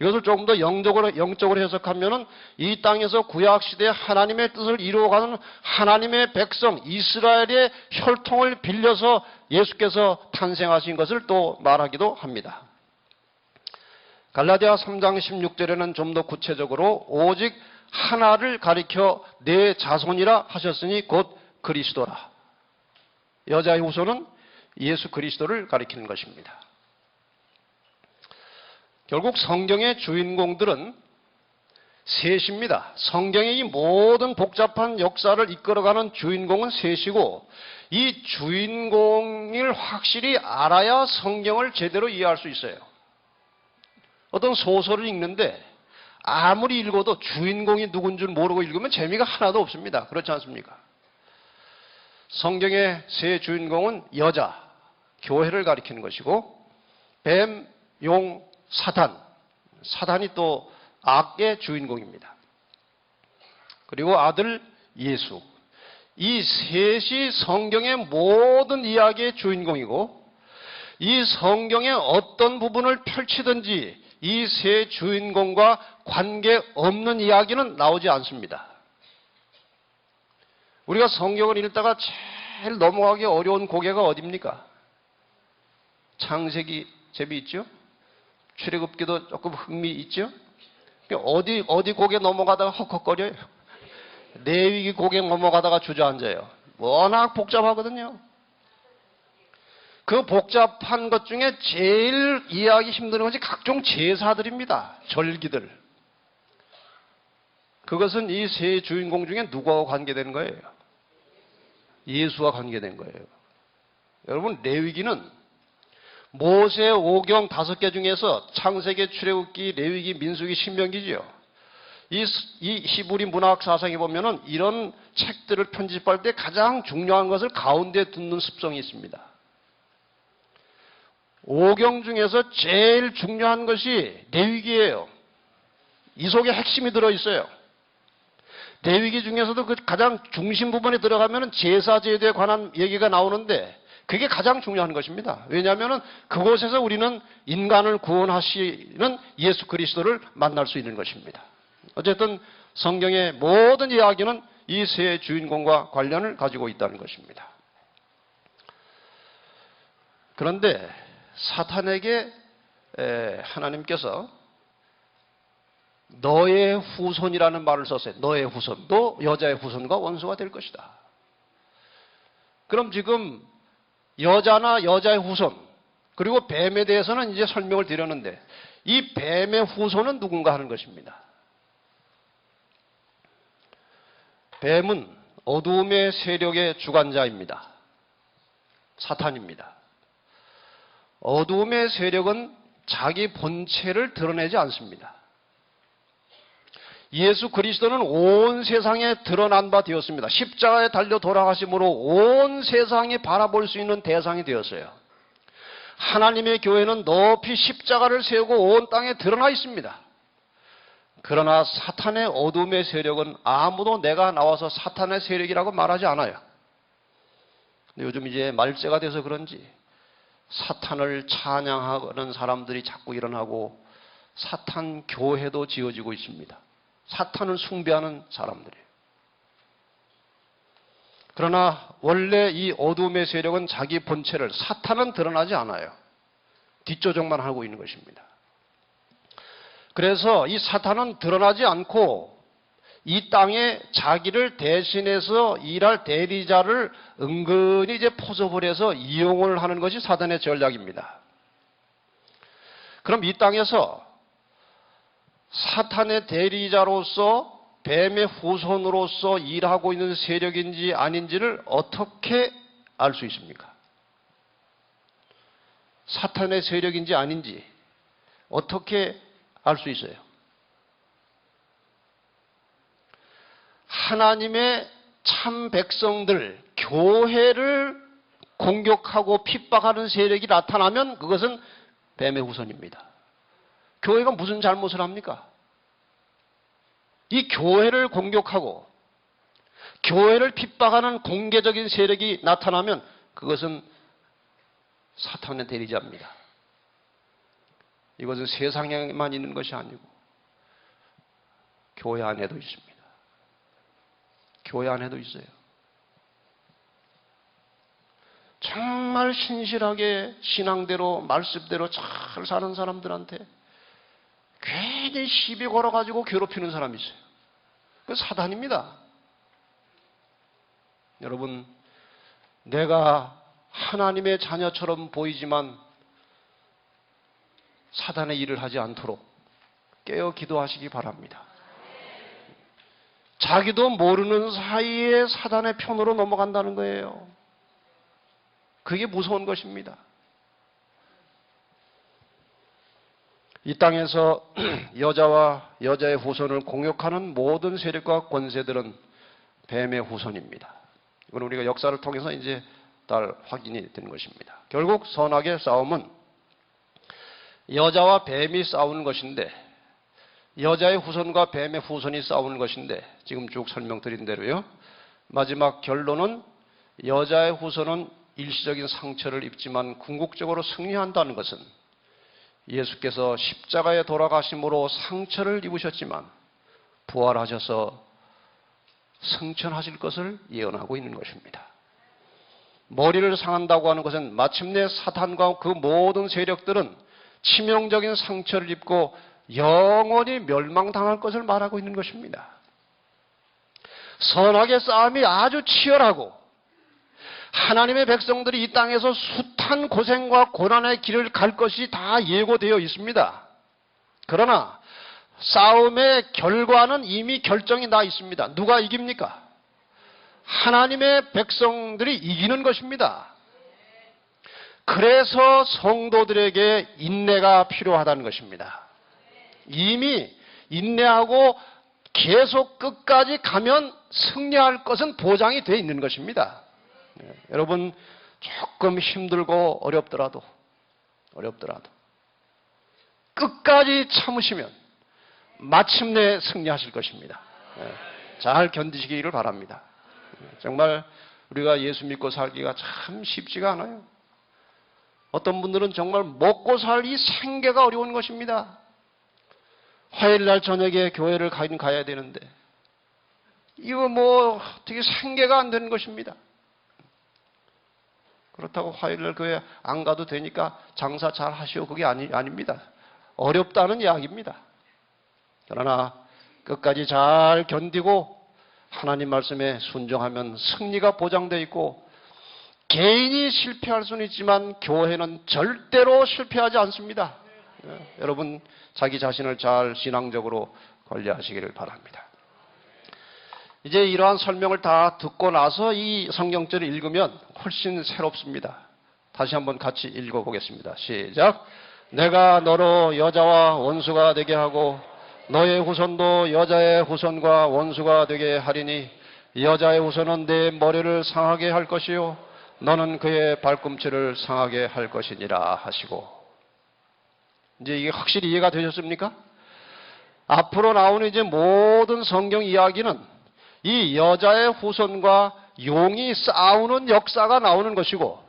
S1: 이것을 조금 더 영적으로 해석하면은 이 땅에서 구약시대에 하나님의 뜻을 이루어가는 하나님의 백성 이스라엘의 혈통을 빌려서 예수께서 탄생하신 것을 또 말하기도 합니다. 갈라디아 3장 16절에는 좀 더 구체적으로 오직 하나를 가리켜 내 자손이라 하셨으니 곧 그리스도라. 여자의 후손은 예수 그리스도를 가리키는 것입니다. 결국 성경의 주인공들은 셋입니다. 성경의 이 모든 복잡한 역사를 이끌어가는 주인공은 셋이고 이 주인공을 확실히 알아야 성경을 제대로 이해할 수 있어요. 어떤 소설을 읽는데 아무리 읽어도 주인공이 누군 줄 모르고 읽으면 재미가 하나도 없습니다. 그렇지 않습니까? 성경의 세 주인공은 여자, 교회를 가리키는 것이고 뱀, 용, 사탄, 사탄이 또 악의 주인공입니다. 그리고 아들 예수. 이 셋이 성경의 모든 이야기의 주인공이고 이 성경의 어떤 부분을 펼치든지 이 세 주인공과 관계없는 이야기는 나오지 않습니다. 우리가 성경을 읽다가 제일 넘어가기 어려운 고개가 어디입니까? 창세기 재미있죠? 출애굽기도 조금 흥미있죠? 어디 고개 넘어가다가 헉헉거려요. 레위기 고개 넘어가다가 주저앉아요. 워낙 복잡하거든요. 그 복잡한 것 중에 제일 이해하기 힘든 것이 각종 제사들입니다. 절기들. 그것은 이 세 주인공 중에 누구와 관계되는 거예요? 예수와 관계된 거예요. 여러분, 레위기는 모세 오경 5개 중에서 창세기, 출애굽기, 레위기, 민수기, 신명기지요. 이 히브리 문학 사상에 보면은 이런 책들을 편집할 때 가장 중요한 것을 가운데 두는 습성이 있습니다. 오경 중에서 제일 중요한 것이 레위기예요. 이 속에 핵심이 들어있어요. 레위기 중에서도 그 가장 중심 부분에 들어가면 제사 제도에 관한 얘기가 나오는데 그게 가장 중요한 것입니다. 왜냐하면 그곳에서 우리는 인간을 구원하시는 예수 그리스도를 만날 수 있는 것입니다. 어쨌든 성경의 모든 이야기는 이 세 주인공과 관련을 가지고 있다는 것입니다. 그런데 사탄에게 하나님께서 너의 후손이라는 말을 썼어요. 너의 후손. 너 여자의 후손과 원수가 될 것이다. 그럼 지금 여자나 여자의 후손 그리고 뱀에 대해서는 이제 설명을 드렸는데 이 뱀의 후손은 누군가 하는 것입니다. 뱀은 어두움의 세력의 주관자입니다. 사탄입니다. 어두움의 세력은 자기 본체를 드러내지 않습니다. 예수 그리스도는 온 세상에 드러난 바 되었습니다. 십자가에 달려 돌아가심으로 온 세상이 바라볼 수 있는 대상이 되었어요. 하나님의 교회는 높이 십자가를 세우고 온 땅에 드러나 있습니다. 그러나 사탄의 어둠의 세력은 아무도 내가 나와서 사탄의 세력이라고 말하지 않아요. 근데 요즘 이제 말세가 돼서 그런지 사탄을 찬양하는 사람들이 자꾸 일어나고 사탄 교회도 지어지고 있습니다. 사탄을 숭배하는 사람들이에요. 그러나 원래 이 어둠의 세력은 자기 본체를 사탄은 드러나지 않아요. 뒷조정만 하고 있는 것입니다. 그래서 이 사탄은 드러나지 않고 이 땅에 자기를 대신해서 일할 대리자를 은근히 이제 포섭을 해서 이용을 하는 것이 사탄의 전략입니다. 그럼 이 땅에서 사탄의 대리자로서 뱀의 후손으로서 일하고 있는 세력인지 아닌지를 어떻게 알 수 있습니까? 사탄의 세력인지 아닌지 어떻게 알 수 있어요? 하나님의 참 백성들, 교회를 공격하고 핍박하는 세력이 나타나면 그것은 뱀의 후손입니다. 교회가 무슨 잘못을 합니까? 이 교회를 공격하고 교회를 핍박하는 공개적인 세력이 나타나면 그것은 사탄의 대리자입니다. 이것은 세상에만 있는 것이 아니고 교회 안에도 있습니다. 교회 안에도 있어요. 정말 신실하게 신앙대로 말씀대로 잘 사는 사람들한테 괜히 시비 걸어가지고 괴롭히는 사람이 있어요. 그 사단입니다. 여러분, 내가 하나님의 자녀처럼 보이지만 사단의 일을 하지 않도록 깨어 기도하시기 바랍니다. 자기도 모르는 사이에 사단의 편으로 넘어간다는 거예요. 그게 무서운 것입니다. 이 땅에서 여자와 여자의 후손을 공격하는 모든 세력과 권세들은 뱀의 후손입니다. 이건 우리가 역사를 통해서 이제 다 확인이 되는 것입니다. 결국 선악의 싸움은 여자와 뱀이 싸우는 것인데 여자의 후손과 뱀의 후손이 싸우는 것인데 지금 쭉 설명드린 대로요. 마지막 결론은 여자의 후손은 일시적인 상처를 입지만 궁극적으로 승리한다는 것은 예수께서 십자가에 돌아가심으로 상처를 입으셨지만 부활하셔서 승천하실 것을 예언하고 있는 것입니다. 머리를 상한다고 하는 것은 마침내 사탄과 그 모든 세력들은 치명적인 상처를 입고 영원히 멸망당할 것을 말하고 있는 것입니다. 선악의 싸움이 아주 치열하고 하나님의 백성들이 이 땅에서 숱한 고생과 고난의 길을 갈 것이 다 예고되어 있습니다. 그러나 싸움의 결과는 이미 결정이 나 있습니다. 누가 이깁니까? 하나님의 백성들이 이기는 것입니다. 그래서 성도들에게 인내가 필요하다는 것입니다. 이미 인내하고 계속 끝까지 가면 승리할 것은 보장이 되어 있는 것입니다. 여러분, 조금 힘들고 어렵더라도 끝까지 참으시면 마침내 승리하실 것입니다. 잘 견디시기를 바랍니다. 정말 우리가 예수 믿고 살기가 참 쉽지가 않아요. 어떤 분들은 정말 먹고 살기 생계가 어려운 것입니다. 화요일날 저녁에 교회를 가야 되는데 이거 뭐 어떻게 생계가 안 되는 것입니다. 그렇다고 화요일날 교회 안 가도 되니까 장사 잘 하시오, 그게 아닙니다. 어렵다는 이야기입니다. 그러나 끝까지 잘 견디고 하나님 말씀에 순종하면 승리가 보장되어 있고, 개인이 실패할 수는 있지만 교회는 절대로 실패하지 않습니다. 여러분, 자기 자신을 잘 신앙적으로 관리하시기를 바랍니다. 이제 이러한 설명을 다 듣고 나서 이 성경절을 읽으면 훨씬 새롭습니다. 다시 한번 같이 읽어보겠습니다. 시작. 내가 너로 여자와 원수가 되게 하고 너의 후손도 여자의 후손과 원수가 되게 하리니 여자의 후손은 내 머리를 상하게 할 것이요 너는 그의 발꿈치를 상하게 할 것이니라 하시고. 이제 이게 확실히 이해가 되셨습니까? 앞으로 나오는 이제 모든 성경 이야기는 이 여자의 후손과 용이 싸우는 역사가 나오는 것이고,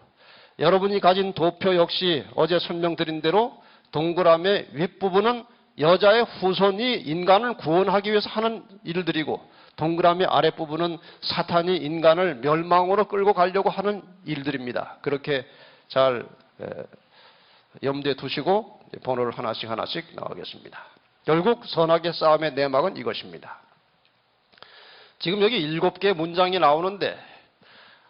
S1: 여러분이 가진 도표 역시 어제 설명드린 대로 동그라미 윗부분은 여자의 후손이 인간을 구원하기 위해서 하는 일들이고, 동그라미 아랫부분은 사탄이 인간을 멸망으로 끌고 가려고 하는 일들입니다. 그렇게 잘 염두에 두시고 번호를 하나씩 나오겠습니다. 결국 선악의 싸움의 내막은 이것입니다. 지금 여기 7개의 문장이 나오는데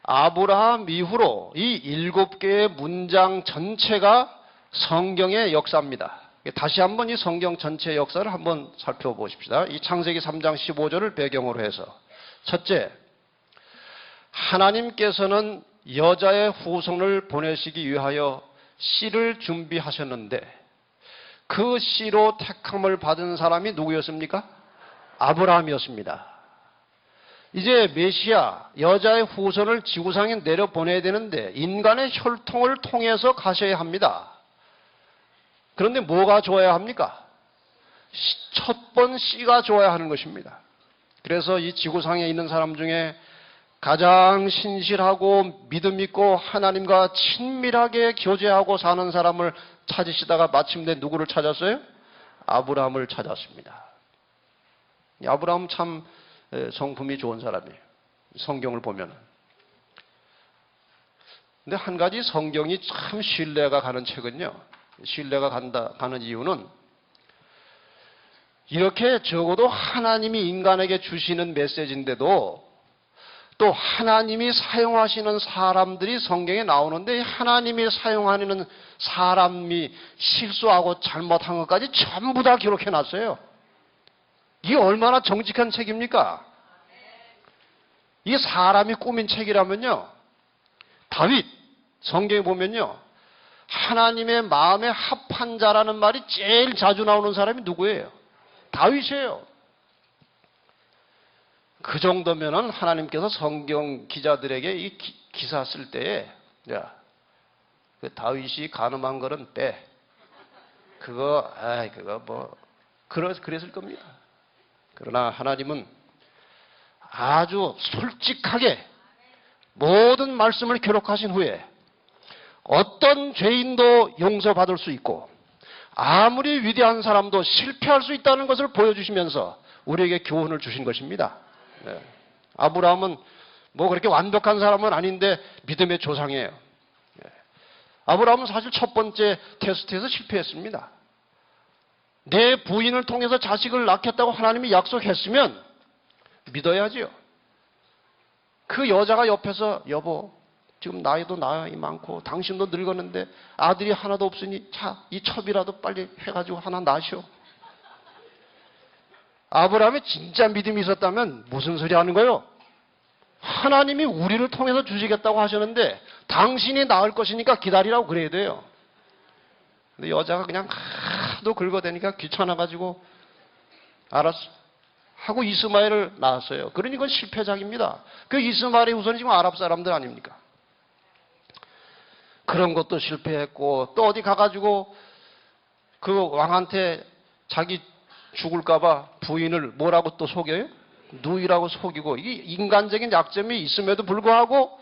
S1: 아브라함 이후로 이 7개의 문장 전체가 성경의 역사입니다. 다시 한번 이 성경 전체의 역사를 한번 살펴보십시다. 이 창세기 3장 15절을 배경으로 해서, 첫째, 하나님께서는 여자의 후손을 보내시기 위하여 씨를 준비하셨는데 그 씨로 택함을 받은 사람이 누구였습니까? 아브라함이었습니다. 이제 메시아, 여자의 후손을 지구상에 내려보내야 되는데 인간의 혈통을 통해서 가셔야 합니다. 그런데 뭐가 좋아야 합니까? 첫 번 씨가 좋아야 하는 것입니다. 그래서 이 지구상에 있는 사람 중에 가장 신실하고 믿음 있고 하나님과 친밀하게 교제하고 사는 사람을 찾으시다가 마침내 누구를 찾았어요? 아브라함을 찾았습니다. 아브라함 참 성품이 좋은 사람이에요. 성경을 보면은. 근데 한 가지 성경이 참 신뢰가 가는 책은요, 신뢰가 가는 이유는 이렇게 적어도 하나님이 인간에게 주시는 메시지인데도 또 하나님이 사용하시는 사람들이 성경에 나오는데 하나님이 사용하는 사람이 실수하고 잘못한 것까지 전부 다 기록해 놨어요. 이게 얼마나 정직한 책입니까? 이게 사람이 꾸민 책이라면요, 다윗, 성경에 보면요, 하나님의 마음에 합한 자라는 말이 제일 자주 나오는 사람이 누구예요? 다윗이에요. 그 정도면은 하나님께서 성경 기자들에게 이 기사 쓸 때에, 야, 그 다윗이 간음한 거는 빼. 그거 뭐, 그랬을 겁니다. 그러나 하나님은 아주 솔직하게 모든 말씀을 기록하신 후에 어떤 죄인도 용서받을 수 있고 아무리 위대한 사람도 실패할 수 있다는 것을 보여주시면서 우리에게 교훈을 주신 것입니다. 네. 아브라함은 뭐 그렇게 완벽한 사람은 아닌데 믿음의 조상이에요. 네. 아브라함은 사실 첫 번째 테스트에서 실패했습니다. 내 부인을 통해서 자식을 낳겠다고 하나님이 약속했으면 믿어야지요. 그 여자가 옆에서 여보 지금 나이도 나이 많고 당신도 늙었는데 아들이 하나도 없으니 자, 이 첩이라도 빨리 해가지고 하나 낳으시오. 아브라함이 진짜 믿음이 있었다면 무슨 소리 하는 거예요? 하나님이 우리를 통해서 주시겠다고 하셨는데 당신이 낳을 것이니까 기다리라고 그래야 돼요. 근데 여자가 그냥 하도 긁어대니까 귀찮아가지고 알았어 하고 이스마엘을 낳았어요. 그러니 이건 실패작입니다. 그 이스마엘의 후손이 지금 아랍 사람들 아닙니까? 그런 것도 실패했고 또 어디 가가지고 그 왕한테 자기 죽을까봐 부인을 뭐라고 또 속여요? 누이라고 속이고 이게 인간적인 약점이 있음에도 불구하고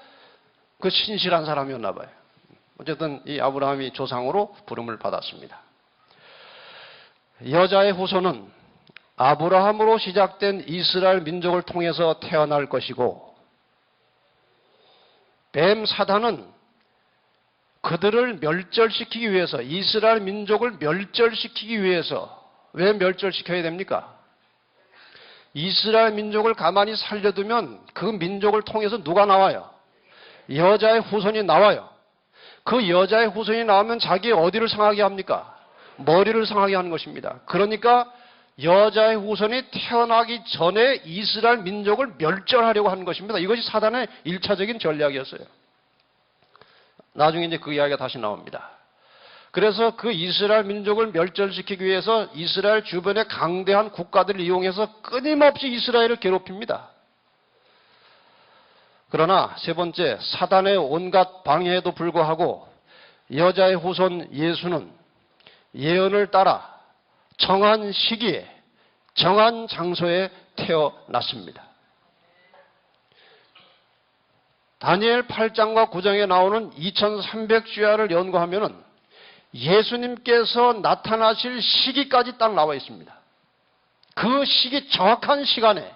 S1: 그 신실한 사람이었나 봐요. 어쨌든 이 아브라함이 조상으로 부름을 받았습니다. 여자의 후손은 아브라함으로 시작된 이스라엘 민족을 통해서 태어날 것이고 뱀 사단은 그들을 멸절시키기 위해서 이스라엘 민족을 멸절시키기 위해서 왜 멸절시켜야 됩니까? 이스라엘 민족을 가만히 살려두면 그 민족을 통해서 누가 나와요? 여자의 후손이 나와요. 그 여자의 후손이 나오면 자기 어디를 상하게 합니까? 머리를 상하게 하는 것입니다. 그러니까 여자의 후손이 태어나기 전에 이스라엘 민족을 멸절하려고 하는 것입니다. 이것이 사단의 1차적인 전략이었어요. 나중에 이제 그 이야기가 다시 나옵니다. 그래서 그 이스라엘 민족을 멸절시키기 위해서 이스라엘 주변의 강대한 국가들을 이용해서 끊임없이 이스라엘을 괴롭힙니다. 그러나 세 번째, 사단의 온갖 방해에도 불구하고 여자의 후손 예수는 예언을 따라 정한 시기에 정한 장소에 태어났습니다. 다니엘 8장과 9장에 나오는 2300주야를 연구하면은 예수님께서 나타나실 시기까지 딱 나와 있습니다. 그 시기 정확한 시간에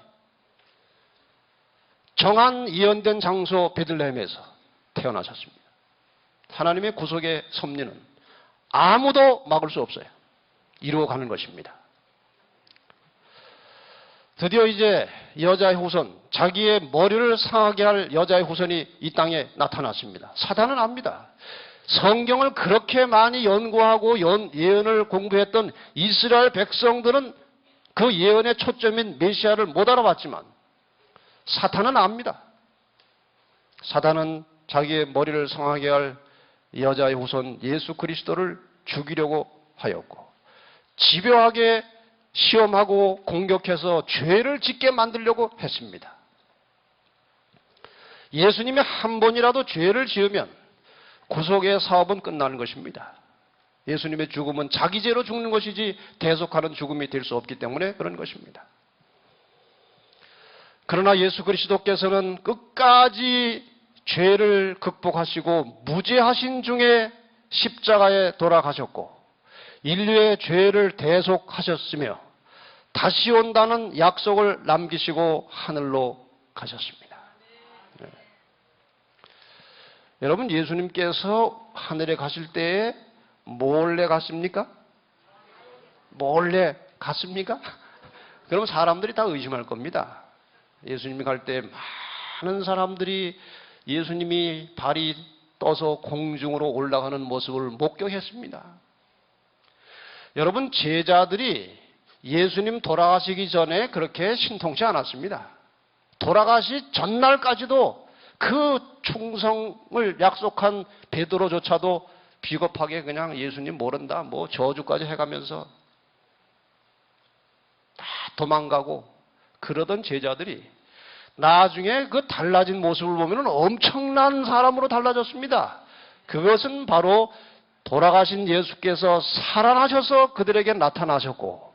S1: 정한 예언된 장소 베들레헴에서 태어나셨습니다. 하나님의 구속의 섭리는 아무도 막을 수 없어요. 이루어가는 것입니다. 드디어 이제 여자의 후손, 자기의 머리를 상하게 할 여자의 후손이 이 땅에 나타났습니다. 사단은 압니다. 성경을 그렇게 많이 연구하고 예언을 공부했던 이스라엘 백성들은 그 예언의 초점인 메시아를 못 알아봤지만 사탄은 압니다. 사단은 자기의 머리를 상하게 할 여자의 후손 예수 그리스도를 죽이려고 하였고 집요하게 시험하고 공격해서 죄를 짓게 만들려고 했습니다. 예수님이 한 번이라도 죄를 지으면 구속의 사업은 끝나는 것입니다. 예수님의 죽음은 자기 죄로 죽는 것이지 대속하는 죽음이 될 수 없기 때문에 그런 것입니다. 그러나 예수 그리스도께서는 끝까지 죄를 극복하시고 무죄하신 중에 십자가에 돌아가셨고 인류의 죄를 대속하셨으며 다시 온다는 약속을 남기시고 하늘로 가셨습니다. 네. 여러분 예수님께서 하늘에 가실 때에 몰래 갔습니까? 몰래 갔습니까? 그럼 사람들이 다 의심할 겁니다. 예수님이 갈 때 많은 사람들이 예수님이 발이 떠서 공중으로 올라가는 모습을 목격했습니다. 여러분 제자들이 예수님 돌아가시기 전에 그렇게 신통치 않았습니다. 돌아가시 전날까지도 그 충성을 약속한 베드로조차도 비겁하게 그냥 예수님 모른다 뭐 저주까지 해가면서 다 도망가고 그러던 제자들이 나중에 그 달라진 모습을 보면 엄청난 사람으로 달라졌습니다. 그것은 바로 돌아가신 예수께서 살아나셔서 그들에게 나타나셨고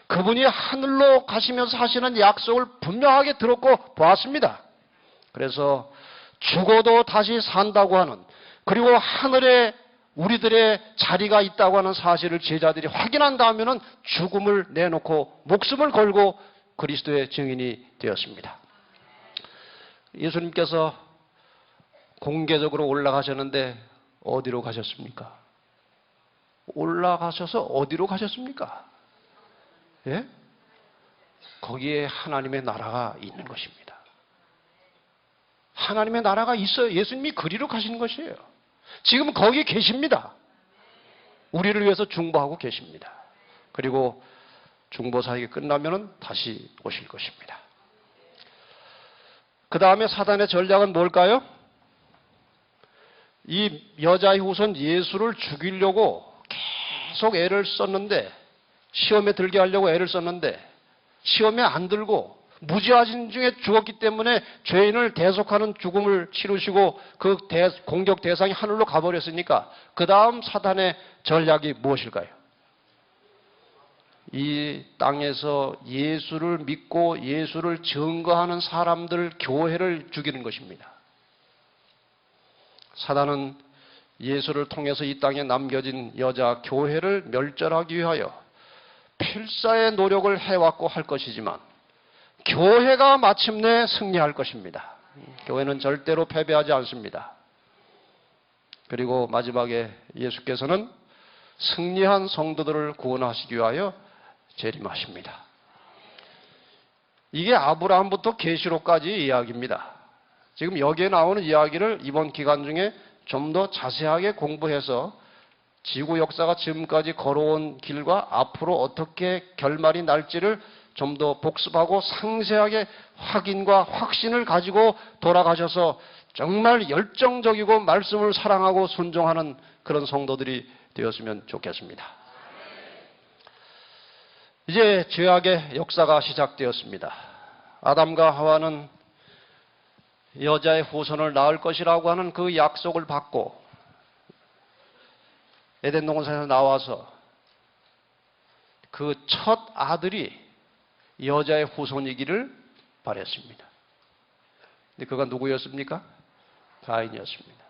S1: 그분이 하늘로 가시면서 하시는 약속을 분명하게 들었고 보았습니다. 그래서 죽어도 다시 산다고 하는 그리고 하늘에 우리들의 자리가 있다고 하는 사실을 제자들이 확인한 다음에는 죽음을 내놓고 목숨을 걸고 그리스도의 증인이 되었습니다. 예수님께서 공개적으로 올라가셨는데 어디로 가셨습니까? 올라가셔서 어디로 가셨습니까? 예? 거기에 하나님의 나라가 있는 것입니다. 하나님의 나라가 있어요. 예수님이 그리로 가시는 것이에요. 지금 거기 계십니다. 우리를 위해서 중보하고 계십니다. 그리고 중보 사역이 끝나면 다시 오실 것입니다. 그 다음에 사단의 전략은 뭘까요? 이 여자의 후손 예수를 죽이려고 계속 애를 썼는데, 시험에 들게 하려고 애를 썼는데 시험에 안 들고 무지하신 중에 죽었기 때문에 죄인을 대속하는 죽음을 치르시고 그 공격 대상이 하늘로 가버렸으니까 그 다음 사단의 전략이 무엇일까요? 이 땅에서 예수를 믿고 예수를 증거하는 사람들, 교회를 죽이는 것입니다. 사단은 예수를 통해서 이 땅에 남겨진 여자 교회를 멸절하기 위하여 필사의 노력을 해왔고 할 것이지만 교회가 마침내 승리할 것입니다. 교회는 절대로 패배하지 않습니다. 그리고 마지막에 예수께서는 승리한 성도들을 구원하시기 위하여 재림하십니다. 이게 아브라함부터 계시록까지 이야기입니다. 지금 여기에 나오는 이야기를 이번 기간 중에 좀 더 자세하게 공부해서 지구 역사가 지금까지 걸어온 길과 앞으로 어떻게 결말이 날지를 좀 더 복습하고 상세하게 확인과 확신을 가지고 돌아가셔서 정말 열정적이고 말씀을 사랑하고 순종하는 그런 성도들이 되었으면 좋겠습니다. 이제 죄악의 역사가 시작되었습니다. 아담과 하와는 여자의 후손을 낳을 것이라고 하는 그 약속을 받고 에덴 동산에서 나와서 그 첫 아들이 여자의 후손이기를 바랬습니다. 근데 그가 누구였습니까? 가인이었습니다.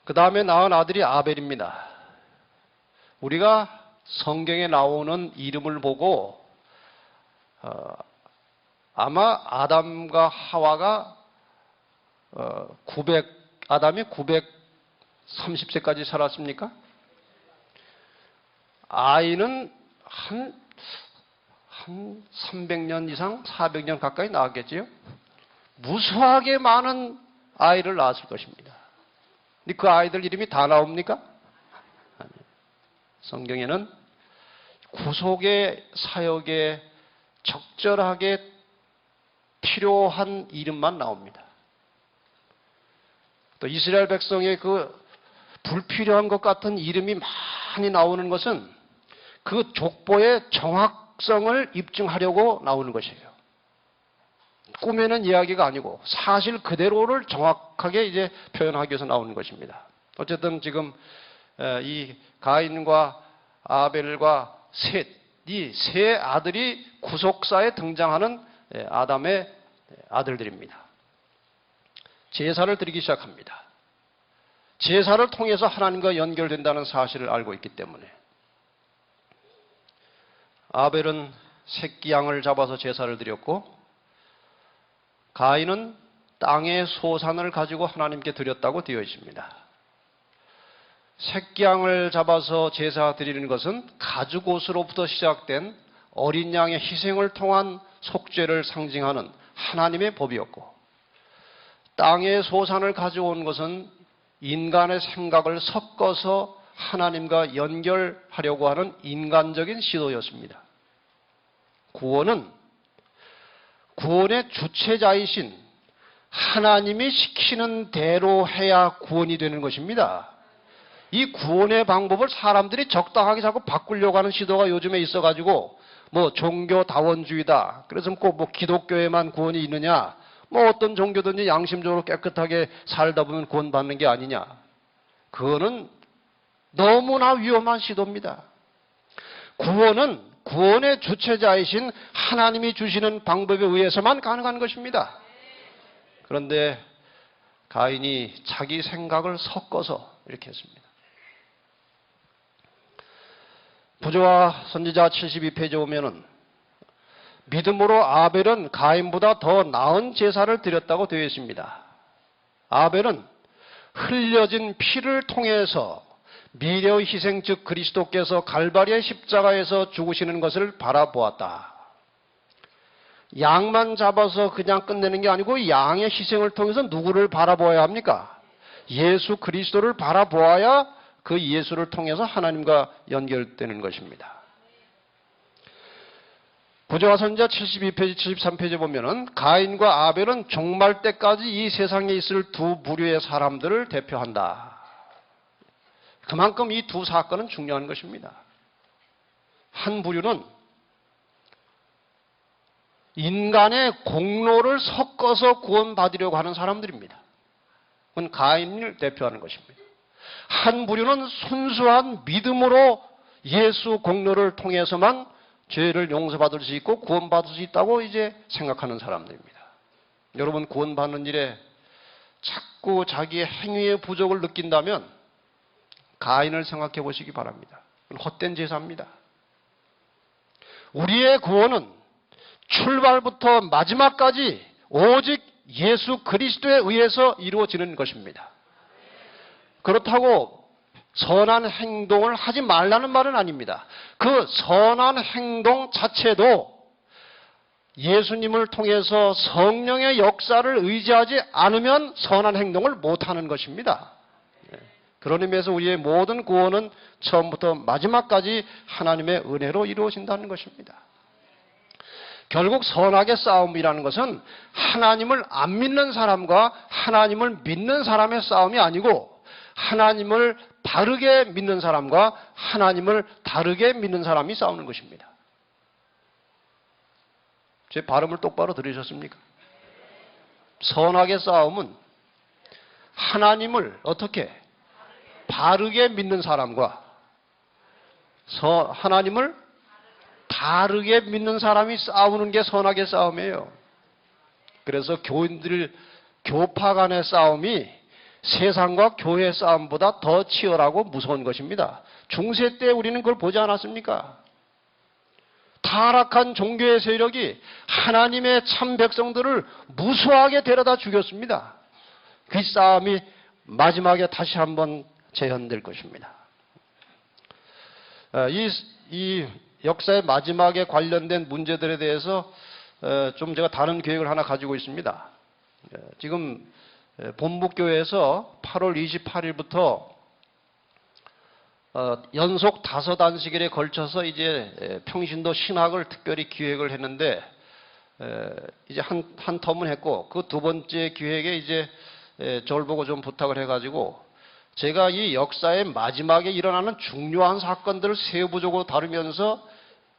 S1: 그 다음에 낳은 아들이 아벨입니다. 우리가 성경에 나오는 이름을 보고 아마 아담과 하와가 아담이 930세까지 살았습니까? 아이는 한 300년 이상, 400년 가까이 낳았겠지요? 무수하게 많은 아이를 낳았을 것입니다. 근데 그 아이들 이름이 다 나옵니까? 아니요. 성경에는 구속의 사역에 적절하게 필요한 이름만 나옵니다. 또 이스라엘 백성의 그 불필요한 것 같은 이름이 많이 나오는 것은 그 족보의 정확성을 입증하려고 나오는 것이에요. 꾸며낸 이야기가 아니고 사실 그대로를 정확하게 이제 표현하기 위해서 나오는 것입니다. 어쨌든 지금 이 가인과 아벨과 셋, 이 세 아들이 구속사에 등장하는 아담의 아들들입니다. 제사를 드리기 시작합니다. 제사를 통해서 하나님과 연결된다는 사실을 알고 있기 때문에 아벨은 새끼 양을 잡아서 제사를 드렸고 가인은 땅의 소산을 가지고 하나님께 드렸다고 되어 있습니다. 새끼 양을 잡아서 제사 드리는 것은 가죽옷으로부터 시작된 어린 양의 희생을 통한 속죄를 상징하는 하나님의 법이었고 땅의 소산을 가져온 것은 인간의 생각을 섞어서 하나님과 연결하려고 하는 인간적인 시도였습니다. 구원은 구원의 주체자이신 하나님이 시키는 대로 해야 구원이 되는 것입니다. 이 구원의 방법을 사람들이 적당하게 자꾸 바꾸려고 하는 시도가 요즘에 있어가지고 뭐 종교다원주의다. 그래서 꼭 뭐 기독교에만 구원이 있느냐. 뭐 어떤 종교든지 양심적으로 깨끗하게 살다 보면 구원받는 게 아니냐. 그거는 너무나 위험한 시도입니다. 구원은 구원의 주체자이신 하나님이 주시는 방법에 의해서만 가능한 것입니다. 그런데 가인이 자기 생각을 섞어서 이렇게 했습니다. 부조와 선지자 72페이지에 보면은 믿음으로 아벨은 가인보다 더 나은 제사를 드렸다고 되어 있습니다. 아벨은 흘려진 피를 통해서 미래의 희생 즉 그리스도께서 갈바리의 십자가에서 죽으시는 것을 바라보았다. 양만 잡아서 그냥 끝내는 게 아니고 양의 희생을 통해서 누구를 바라보아야 합니까? 예수 그리스도를 바라보아야 그 예수를 통해서 하나님과 연결되는 것입니다. 부조와 선지자 72페이지, 73페이지에 보면은 가인과 아벨은 종말 때까지 이 세상에 있을 두 부류의 사람들을 대표한다. 그만큼 이 두 사건은 중요한 것입니다. 한 부류는 인간의 공로를 섞어서 구원받으려고 하는 사람들입니다. 그건 가인을 대표하는 것입니다. 한 부류는 순수한 믿음으로 예수 공로를 통해서만 죄를 용서받을 수 있고 구원받을 수 있다고 이제 생각하는 사람들입니다. 여러분 구원받는 일에 자꾸 자기의 행위의 부족을 느낀다면 가인을 생각해 보시기 바랍니다. 그건 헛된 제사입니다. 우리의 구원은 출발부터 마지막까지 오직 예수 그리스도에 의해서 이루어지는 것입니다. 그렇다고 선한 행동을 하지 말라는 말은 아닙니다. 그 선한 행동 자체도 예수님을 통해서 성령의 역사를 의지하지 않으면 선한 행동을 못하는 것입니다. 그런 의미에서 우리의 모든 구원은 처음부터 마지막까지 하나님의 은혜로 이루어진다는 것입니다. 결국 선악의 싸움이라는 것은 하나님을 안 믿는 사람과 하나님을 믿는 사람의 싸움이 아니고 하나님을 바르게 믿는 사람과 하나님을 다르게 믿는 사람이 싸우는 것입니다. 제 발음을 똑바로 들으셨습니까? 선악의 싸움은 하나님을 어떻게 바르게 믿는 사람과 하나님을 다르게 믿는 사람이 싸우는 게 선악의 싸움이에요. 그래서 교파 간의 싸움이 세상과 교회의 싸움보다 더 치열하고 무서운 것입니다. 중세 때 우리는 그걸 보지 않았습니까? 타락한 종교의 세력이 하나님의 참 백성들을 무수하게 데려다 죽였습니다. 그 싸움이 마지막에 다시 한번 재현될 것입니다. 이 역사의 마지막에 관련된 문제들에 대해서 좀 제가 다른 계획을 하나 가지고 있습니다. 지금 본북교회에서 8월 28일부터 연속 5안식일에 걸쳐서 이제 평신도 신학을 특별히 기획을 했는데 이제 한 텀은 했고 그 두 번째 기획에 이제 저를 보고 좀 부탁을 해가지고 제가 이 역사의 마지막에 일어나는 중요한 사건들을 세부적으로 다루면서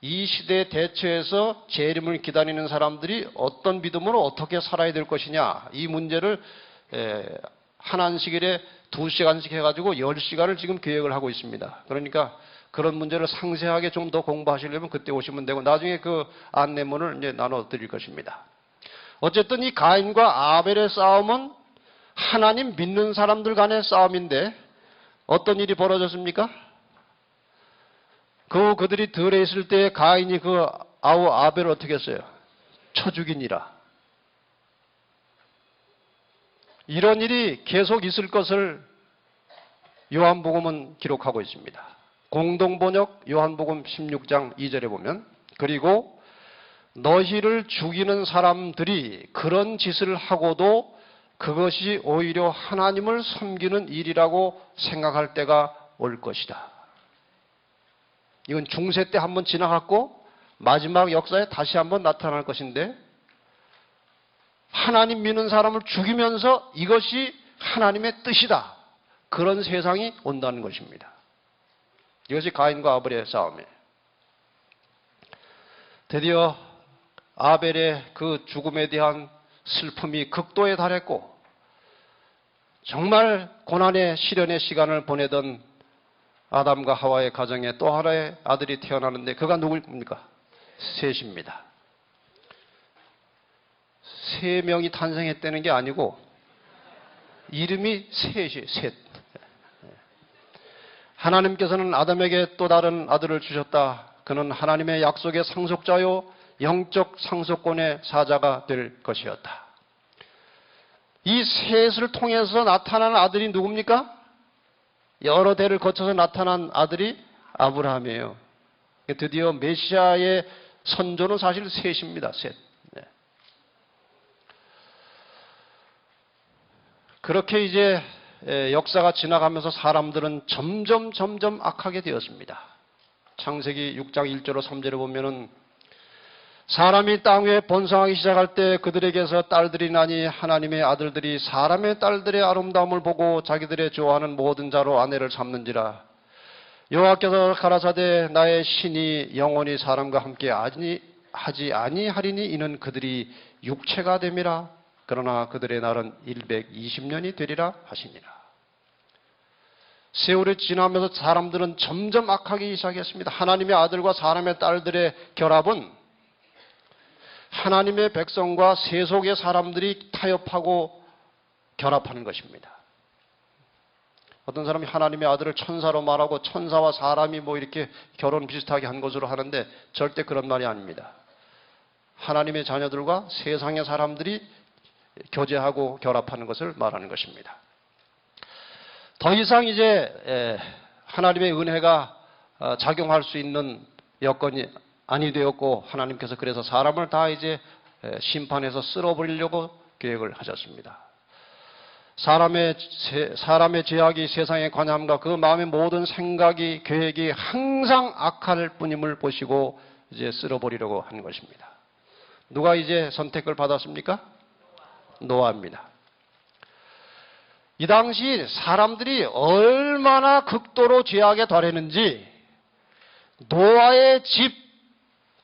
S1: 이 시대에 대처해서 재림을 기다리는 사람들이 어떤 믿음으로 어떻게 살아야 될 것이냐 이 문제를 한 안식일에 2시간씩 해가지고 10시간을 지금 계획을 하고 있습니다. 그러니까 그런 문제를 상세하게 좀 더 공부하시려면 그때 오시면 되고 나중에 그 안내문을 이제 나눠드릴 것입니다. 어쨌든 이 가인과 아벨의 싸움은 하나님 믿는 사람들 간의 싸움인데 어떤 일이 벌어졌습니까? 그들이 들에 있을 때 가인이 그 아벨을 어떻게 했어요? 쳐 죽이니라. 이런 일이 계속 있을 것을 요한복음은 기록하고 있습니다. 공동번역 요한복음 16장 2절에 보면 그리고 너희를 죽이는 사람들이 그런 짓을 하고도 그것이 오히려 하나님을 섬기는 일이라고 생각할 때가 올 것이다. 이건 중세 때 한번 지나갔고 마지막 역사에 다시 한번 나타날 것인데 하나님 믿는 사람을 죽이면서 이것이 하나님의 뜻이다. 그런 세상이 온다는 것입니다. 이것이 가인과 아벨의 싸움이에요. 드디어 아벨의 그 죽음에 대한 슬픔이 극도에 달했고 정말 고난의 시련의 시간을 보내던 아담과 하와의 가정에 또 하나의 아들이 태어나는데 그가 누구입니까? 셋입니다. 3명이 탄생했다는 게 아니고 이름이 셋이에요. 셋. 하나님께서는 아담에게 또 다른 아들을 주셨다. 그는 하나님의 약속의 상속자요 영적 상속권의 사자가 될 것이었다. 이 셋을 통해서 나타나는 아들이 누굽니까? 여러 대를 거쳐서 나타난 아들이 아브라함이에요. 드디어 메시아의 선조는 사실 셋입니다. 셋. 네. 그렇게 이제 역사가 지나가면서 사람들은 점점 악하게 되었습니다. 창세기 6장 1절로 3절에 보면은 사람이 땅 위에 번성하기 시작할 때 그들에게서 딸들이 나니 하나님의 아들들이 사람의 딸들의 아름다움을 보고 자기들의 좋아하는 모든 자로 아내를 삼는지라. 여호와께서 가라사대 나의 신이 영원히 사람과 함께 하지 아니하리니 이는 그들이 육체가 됨이라. 그러나 그들의 날은 120년이 되리라 하시니라. 세월이 지나면서 사람들은 점점 악하기 시작했습니다. 하나님의 아들과 사람의 딸들의 결합은 하나님의 백성과 세속의 사람들이 타협하고 결합하는 것입니다. 어떤 사람이 하나님의 아들을 천사로 말하고 천사와 사람이 뭐 이렇게 결혼 비슷하게 한 것으로 하는데 절대 그런 말이 아닙니다. 하나님의 자녀들과 세상의 사람들이 교제하고 결합하는 것을 말하는 것입니다. 더 이상 이제 하나님의 은혜가 작용할 수 있는 여건이 아니 되었고 하나님께서 그래서 사람을 다 이제 심판해서 쓸어버리려고 계획을 하셨습니다. 사람의 죄악이 세상의 관함과 그 마음의 모든 생각이 계획이 항상 악할 뿐임을 보시고 이제 쓸어버리려고 한 것입니다. 누가 이제 선택을 받았습니까? 노아입니다. 이 당시 사람들이 얼마나 극도로 죄악에 달했는지 노아의 집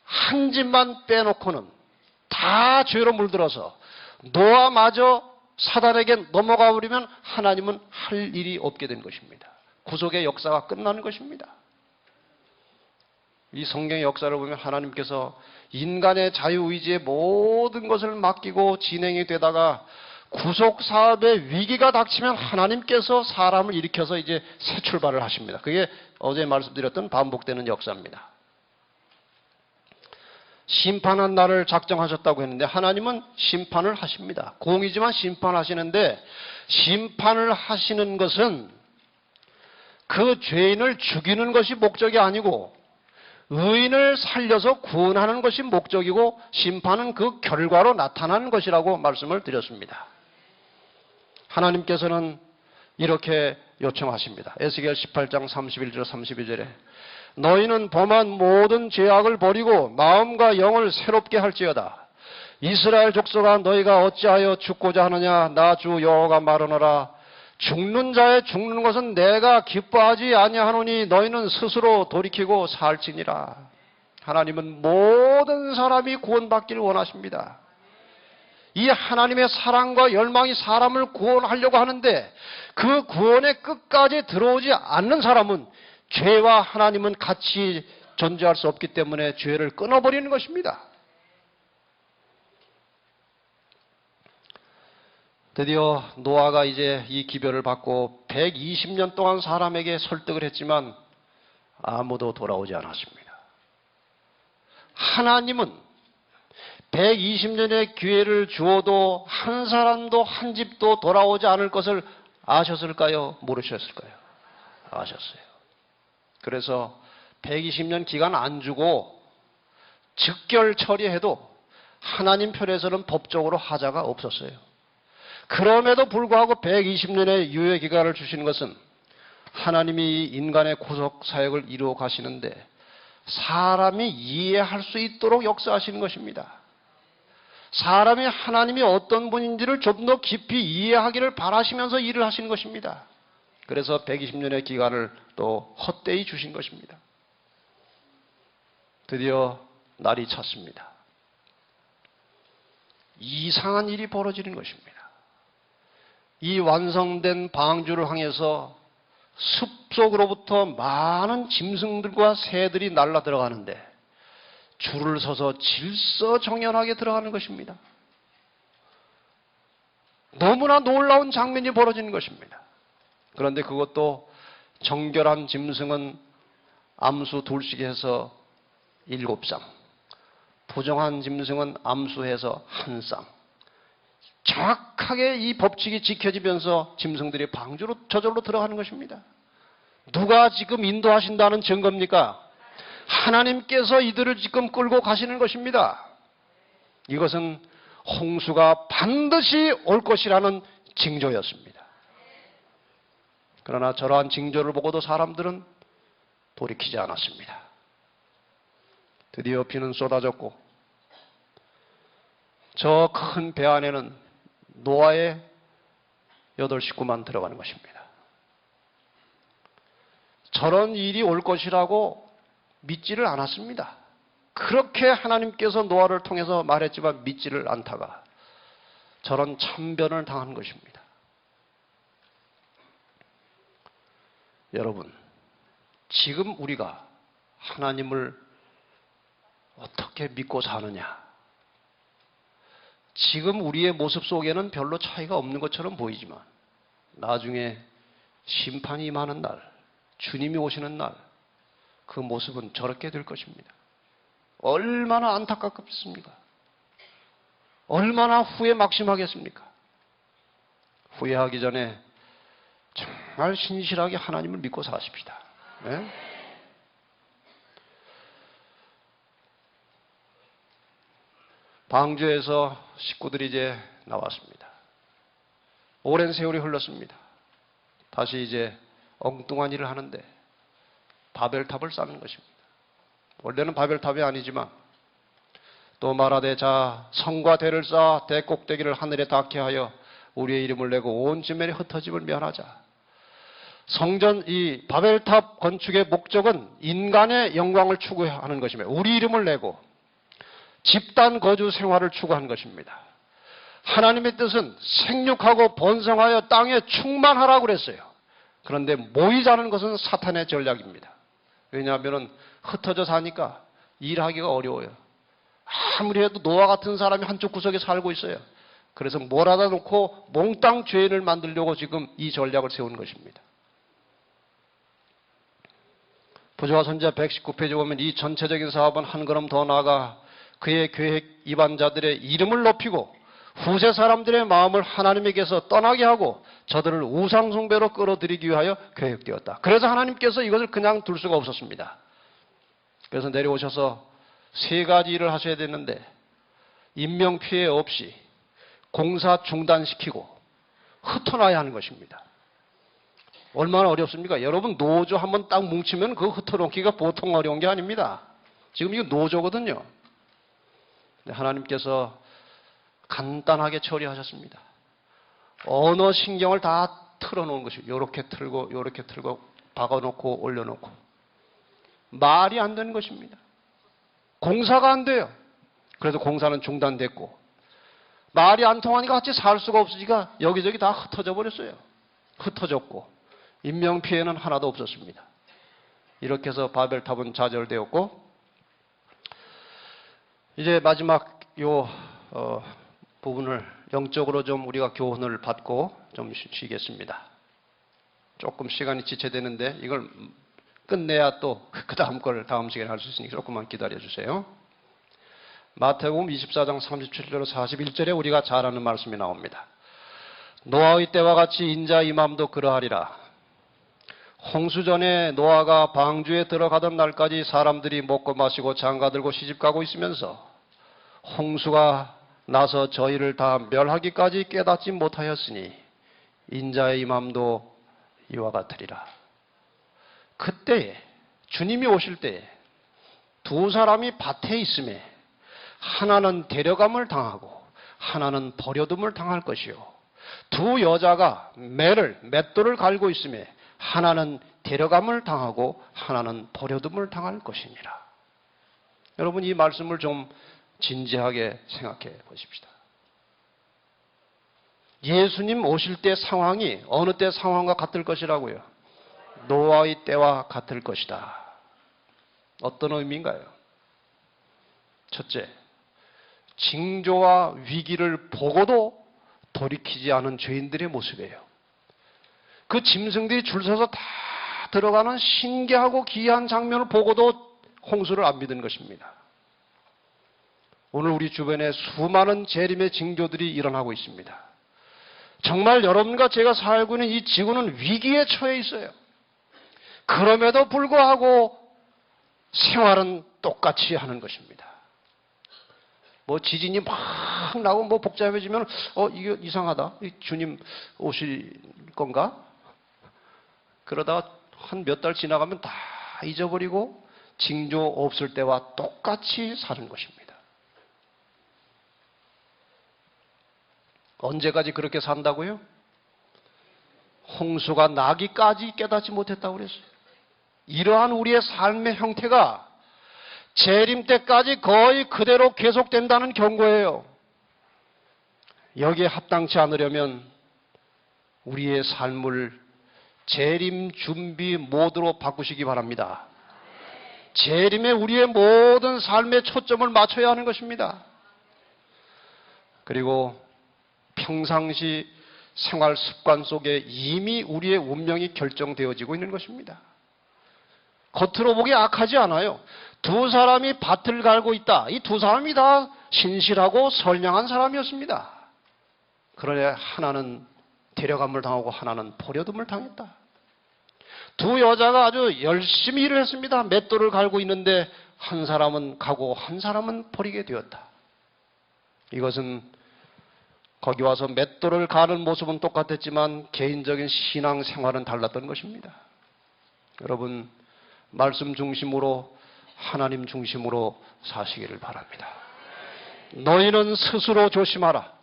S1: 한 집만 빼놓고는 다 죄로 물들어서 노아마저 사단에게 넘어가 버리면 하나님은 할 일이 없게 된 것입니다. 구속의 역사가 끝나는 것입니다. 이 성경의 역사를 보면 하나님께서 인간의 자유의지의 모든 것을 맡기고 진행이 되다가 구속 사업의 위기가 닥치면 하나님께서 사람을 일으켜서 이제 새 출발을 하십니다. 그게 어제 말씀드렸던 반복되는 역사입니다. 심판한 날을 작정하셨다고 했는데 하나님은 심판을 하십니다. 공이지만 심판하시는데 심판을 하시는 것은 그 죄인을 죽이는 것이 목적이 아니고 의인을 살려서 구원하는 것이 목적이고 심판은 그 결과로 나타나는 것이라고 말씀을 드렸습니다. 하나님께서는 이렇게 요청하십니다. 에스겔 18장 31절 32절에 너희는 범한 모든 죄악을 버리고 마음과 영을 새롭게 할지어다. 이스라엘 족속아 너희가 어찌하여 죽고자 하느냐. 나 주 여호와가 말하노라. 죽는 자의 죽는 것은 내가 기뻐하지 아니하노니 너희는 스스로 돌이키고 살지니라. 하나님은 모든 사람이 구원받기를 원하십니다. 이 하나님의 사랑과 열망이 사람을 구원하려고 하는데 그 구원의 끝까지 들어오지 않는 사람은 죄와 하나님은 같이 존재할 수 없기 때문에 죄를 끊어버리는 것입니다. 드디어 노아가 이제 이 기별을 받고 120년 동안 사람에게 설득을 했지만 아무도 돌아오지 않았습니다. 하나님은 120년의 기회를 주어도 한 사람도 한 집도 돌아오지 않을 것을 아셨을까요? 모르셨을까요? 아셨어요. 그래서 120년 기간 안 주고 즉결 처리해도 하나님 편에서는 법적으로 하자가 없었어요. 그럼에도 불구하고 120년의 유예 기간을 주시는 것은 하나님이 인간의 구속 사역을 이루어 가시는데 사람이 이해할 수 있도록 역사하시는 것입니다. 사람이 하나님이 어떤 분인지를 좀 더 깊이 이해하기를 바라시면서 일을 하시는 것입니다. 그래서 120년의 기간을 또 헛되이 주신 것입니다. 드디어 날이 찼습니다. 이상한 일이 벌어지는 것입니다. 이 완성된 방주를 향해서 숲속으로부터 많은 짐승들과 새들이 날라 들어가는데 줄을 서서 질서정연하게 들어가는 것입니다. 너무나 놀라운 장면이 벌어지는 것입니다. 그런데 그것도 정결한 짐승은 암수 둘씩 해서 7쌍, 부정한 짐승은 암수해서 1쌍. 정확하게 이 법칙이 지켜지면서 짐승들이 방주로 저절로 들어가는 것입니다. 누가 지금 인도하신다는 증거입니까? 하나님께서 이들을 지금 끌고 가시는 것입니다. 이것은 홍수가 반드시 올 것이라는 징조였습니다. 그러나 저러한 징조를 보고도 사람들은 돌이키지 않았습니다. 드디어 비는 쏟아졌고 저 큰 배 안에는 노아의 8 식구만 들어가는 것입니다. 저런 일이 올 것이라고 믿지를 않았습니다. 그렇게 하나님께서 노아를 통해서 말했지만 믿지를 않다가 저런 참변을 당한 것입니다. 여러분, 지금 우리가 하나님을 어떻게 믿고 사느냐? 지금 우리의 모습 속에는 별로 차이가 없는 것처럼 보이지만 나중에 심판이 임하는 날, 주님이 오시는 날, 그 모습은 저렇게 될 것입니다. 얼마나 안타깝습니까? 얼마나 후회 막심하겠습니까? 후회하기 전에 정말 신실하게 하나님을 믿고 사십시다. 네? 방주에서 식구들이 이제 나왔습니다. 오랜 세월이 흘렀습니다. 다시 이제 엉뚱한 일을 하는데 바벨탑을 쌓는 것입니다. 원래는 바벨탑이 아니지만 또 말하되 자 성과 대를 쌓아 대꼭대기를 하늘에 닿게 하여 우리의 이름을 내고 온 지면에 흩어짐을 면하자. 성전 이 바벨탑 건축의 목적은 인간의 영광을 추구하는 것입니다. 우리 이름을 내고 집단 거주 생활을 추구하는 것입니다. 하나님의 뜻은 생육하고 번성하여 땅에 충만하라고 그랬어요. 그런데 모이자는 것은 사탄의 전략입니다. 왜냐하면 흩어져 사니까 일하기가 어려워요. 아무리 해도 노아 같은 사람이 한쪽 구석에 살고 있어요. 그래서 몰아다 놓고 몽땅 죄인을 만들려고 지금 이 전략을 세운 것입니다. 부조와 선지자 119페이지 보면 이 전체적인 사업은 한 걸음 더 나아가 그의 계획 이반자들의 이름을 높이고 후세 사람들의 마음을 하나님에게서 떠나게 하고 저들을 우상숭배로 끌어들이기 위하여 계획되었다. 그래서 하나님께서 이것을 그냥 둘 수가 없었습니다. 그래서 내려오셔서 3가지 일을 하셔야 되는데 인명피해 없이 공사 중단시키고 흩어놔야 하는 것입니다. 얼마나 어렵습니까? 여러분 노조 한번 딱 뭉치면 그거 흩어놓기가 보통 어려운 게 아닙니다. 지금 이거 노조거든요. 하나님께서 간단하게 처리하셨습니다. 언어 신경을 다 틀어놓은 것이 요렇게 틀고 요렇게 틀고 박아놓고 올려놓고 말이 안 되는 것입니다. 공사가 안 돼요. 그래서 공사는 중단됐고 말이 안 통하니까 같이 살 수가 없으니까 여기저기 다 흩어져 버렸어요. 흩어졌고 인명피해는 하나도 없었습니다. 이렇게 해서 바벨탑은 좌절되었고 이제 마지막 부분을 영적으로 좀 우리가 교훈을 받고 좀 쉬겠습니다. 조금 시간이 지체되는데 이걸 끝내야 또 그 다음 걸 다음 시간에 할 수 있으니까 조금만 기다려 주세요. 마태복음 24장 37절로 41절에 우리가 잘 아는 말씀이 나옵니다. 노아의 때와 같이 인자 임함도 그러하리라. 홍수 전에 노아가 방주에 들어가던 날까지 사람들이 먹고 마시고 장가들고 시집가고 있으면서 홍수가 나서 저희를 다 멸하기까지 깨닫지 못하였으니 인자의 임함도 이와 같으리라. 그때에 주님이 오실 때에 2 사람이 밭에 있음에 하나는 데려감을 당하고 하나는 버려둠을 당할 것이요 2 여자가 맷돌을 갈고 있음에 하나는 데려감을 당하고 하나는 버려둠을 당할 것이니라. 여러분 이 말씀을 좀 진지하게 생각해 보십시다. 예수님 오실 때 상황이 어느 때 상황과 같을 것이라고요? 노아의 때와 같을 것이다. 어떤 의미인가요? 첫째, 징조와 위기를 보고도 돌이키지 않은 죄인들의 모습이에요. 그 짐승들이 줄 서서 다 들어가는 신기하고 기이한 장면을 보고도 홍수를 안 믿은 것입니다. 오늘 우리 주변에 수많은 재림의 징조들이 일어나고 있습니다. 정말 여러분과 제가 살고 있는 이 지구는 위기에 처해 있어요. 그럼에도 불구하고 생활은 똑같이 하는 것입니다. 뭐 지진이 막 나고 뭐 복잡해지면 이게 이상하다. 주님 오실 건가? 그러다가 한 몇 달 지나가면 다 잊어버리고 징조 없을 때와 똑같이 사는 것입니다. 언제까지 그렇게 산다고요? 홍수가 나기까지 깨닫지 못했다고 그랬어요. 이러한 우리의 삶의 형태가 재림 때까지 거의 그대로 계속된다는 경고예요. 여기에 합당치 않으려면 우리의 삶을 재림 준비 모드로 바꾸시기 바랍니다. 재림에 우리의 모든 삶의 초점을 맞춰야 하는 것입니다. 그리고 평상시 생활 습관 속에 이미 우리의 운명이 결정되어지고 있는 것입니다. 겉으로 보기 악하지 않아요. 두 사람이 밭을 갈고 있다. 이 두 사람이 다 신실하고 선량한 사람이었습니다. 그러나 하나는 데려감을 당하고 하나는 버려둠을 당했다. 두 여자가 아주 열심히 일을 했습니다. 맷돌을 갈고 있는데 한 사람은 가고 한 사람은 버리게 되었다. 이것은 거기 와서 맷돌을 가는 모습은 똑같았지만 개인적인 신앙 생활은 달랐던 것입니다. 여러분, 말씀 중심으로 하나님 중심으로 사시기를 바랍니다. 너희는 스스로 조심하라.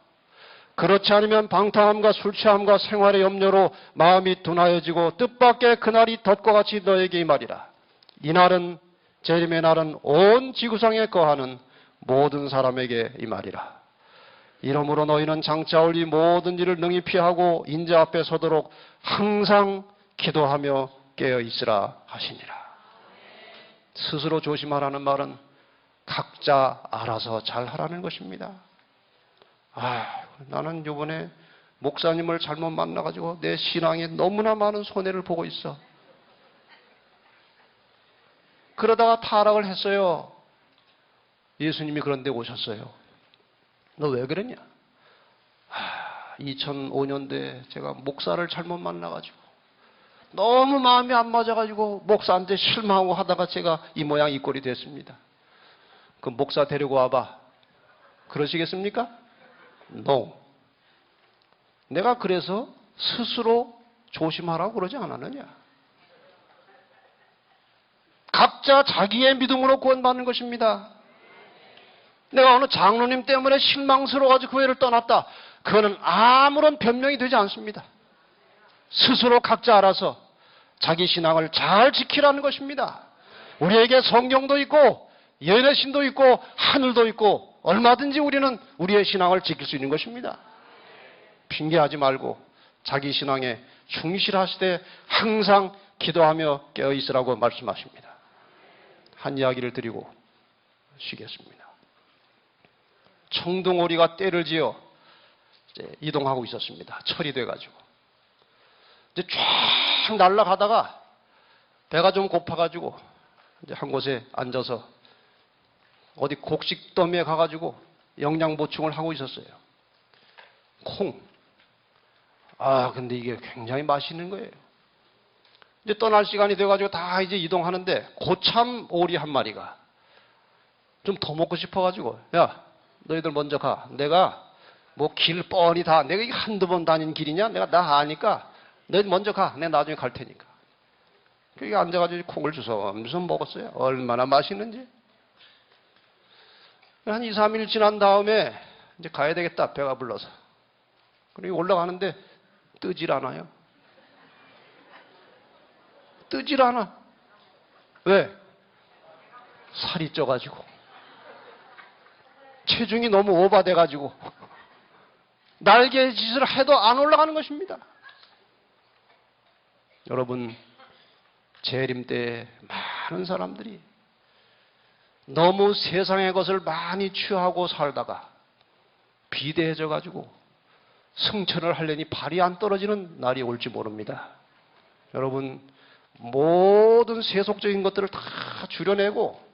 S1: 그렇지 않으면 방탕함과 술 취함과 생활의 염려로 마음이 둔하여지고 뜻밖의 그날이 덫과 같이 너에게 임하리라. 이날은 재림의 날은 온 지구상에 거하는 모든 사람에게 임하리라. 이러므로 너희는 장차 올 이 모든 일을 능히 피하고 인자 앞에 서도록 항상 기도하며 깨어 있으라 하시니라. 스스로 조심하라는 말은 각자 알아서 잘 하라는 것입니다. 나는 이번에 목사님을 잘못 만나가지고 내 신앙에 너무나 많은 손해를 보고 있어. 그러다가 타락을 했어요. 예수님이 그런데 오셨어요. 너 왜 그랬냐? 2005년도에 제가 목사를 잘못 만나가지고 너무 마음이 안 맞아가지고 목사한테 실망하고 하다가 제가 이 모양 이 꼴이 됐습니다. 그 목사 데리고 와봐. 그러시겠습니까? No. 내가 그래서 스스로 조심하라고 그러지 않았느냐? 각자 자기의 믿음으로 구원받는 것입니다. 내가 어느 장로님 때문에 실망스러워가지고 교회를 떠났다. 그거는 아무런 변명이 되지 않습니다. 스스로 각자 알아서 자기 신앙을 잘 지키라는 것입니다. 우리에게 성경도 있고 연의 신도 있고 하늘도 있고 얼마든지 우리는 우리의 신앙을 지킬 수 있는 것입니다. 핑계하지 말고 자기 신앙에 충실하시되 항상 기도하며 깨어있으라고 말씀하십니다. 한 이야기를 드리고 쉬겠습니다. 청둥오리가 떼를 지어 이동하고 있었습니다. 철이 돼가지고. 이제 쫙 날아가다가 배가 좀 고파가지고 이제 한 곳에 앉아서 어디 곡식더미에 가가지고 영양 보충을 하고 있었어요. 콩. 근데 이게 굉장히 맛있는 거예요. 이제 떠날 시간이 돼가지고 다 이제 이동하는데 고참 오리 한 마리가 좀 더 먹고 싶어가지고, 야, 너희들 먼저 가. 내가 뭐 길 뻔히 다, 내가 이게 한두 번 다닌 길이냐? 내가 다 아니까 너희들 먼저 가. 내가 나중에 갈 테니까. 그게 앉아가지고 콩을 주워면서 먹었어요. 얼마나 맛있는지. 한 2, 3일 지난 다음에 이제 가야 되겠다. 배가 불러서. 그리고 올라가는데 뜨질 않아요. 뜨질 않아. 왜? 살이 쪄가지고. 체중이 너무 오버돼가지고. 날개짓을 해도 안 올라가는 것입니다. 여러분, 재림 때 많은 사람들이 너무 세상의 것을 많이 취하고 살다가 비대해져가지고 승천을 하려니 발이 안 떨어지는 날이 올지 모릅니다. 여러분, 모든 세속적인 것들을 다 줄여내고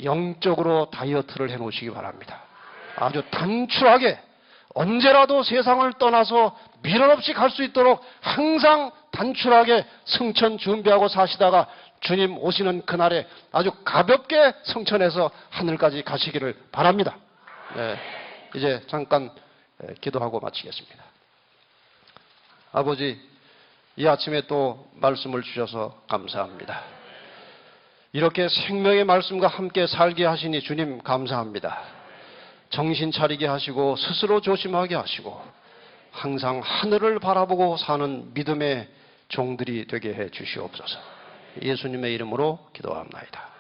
S1: 영적으로 다이어트를 해놓으시기 바랍니다. 아주 단출하게 언제라도 세상을 떠나서 미련 없이 갈 수 있도록 항상 단출하게 성천 준비하고 사시다가 주님 오시는 그날에 아주 가볍게 성천에서 하늘까지 가시기를 바랍니다. 네, 이제 잠깐 기도하고 마치겠습니다. 아버지, 이 아침에 또 말씀을 주셔서 감사합니다. 이렇게 생명의 말씀과 함께 살게 하시니 주님 감사합니다. 정신 차리게 하시고 스스로 조심하게 하시고 항상 하늘을 바라보고 사는 믿음의 종들이 되게 해 주시옵소서. 예수님의 이름으로 기도합나이다.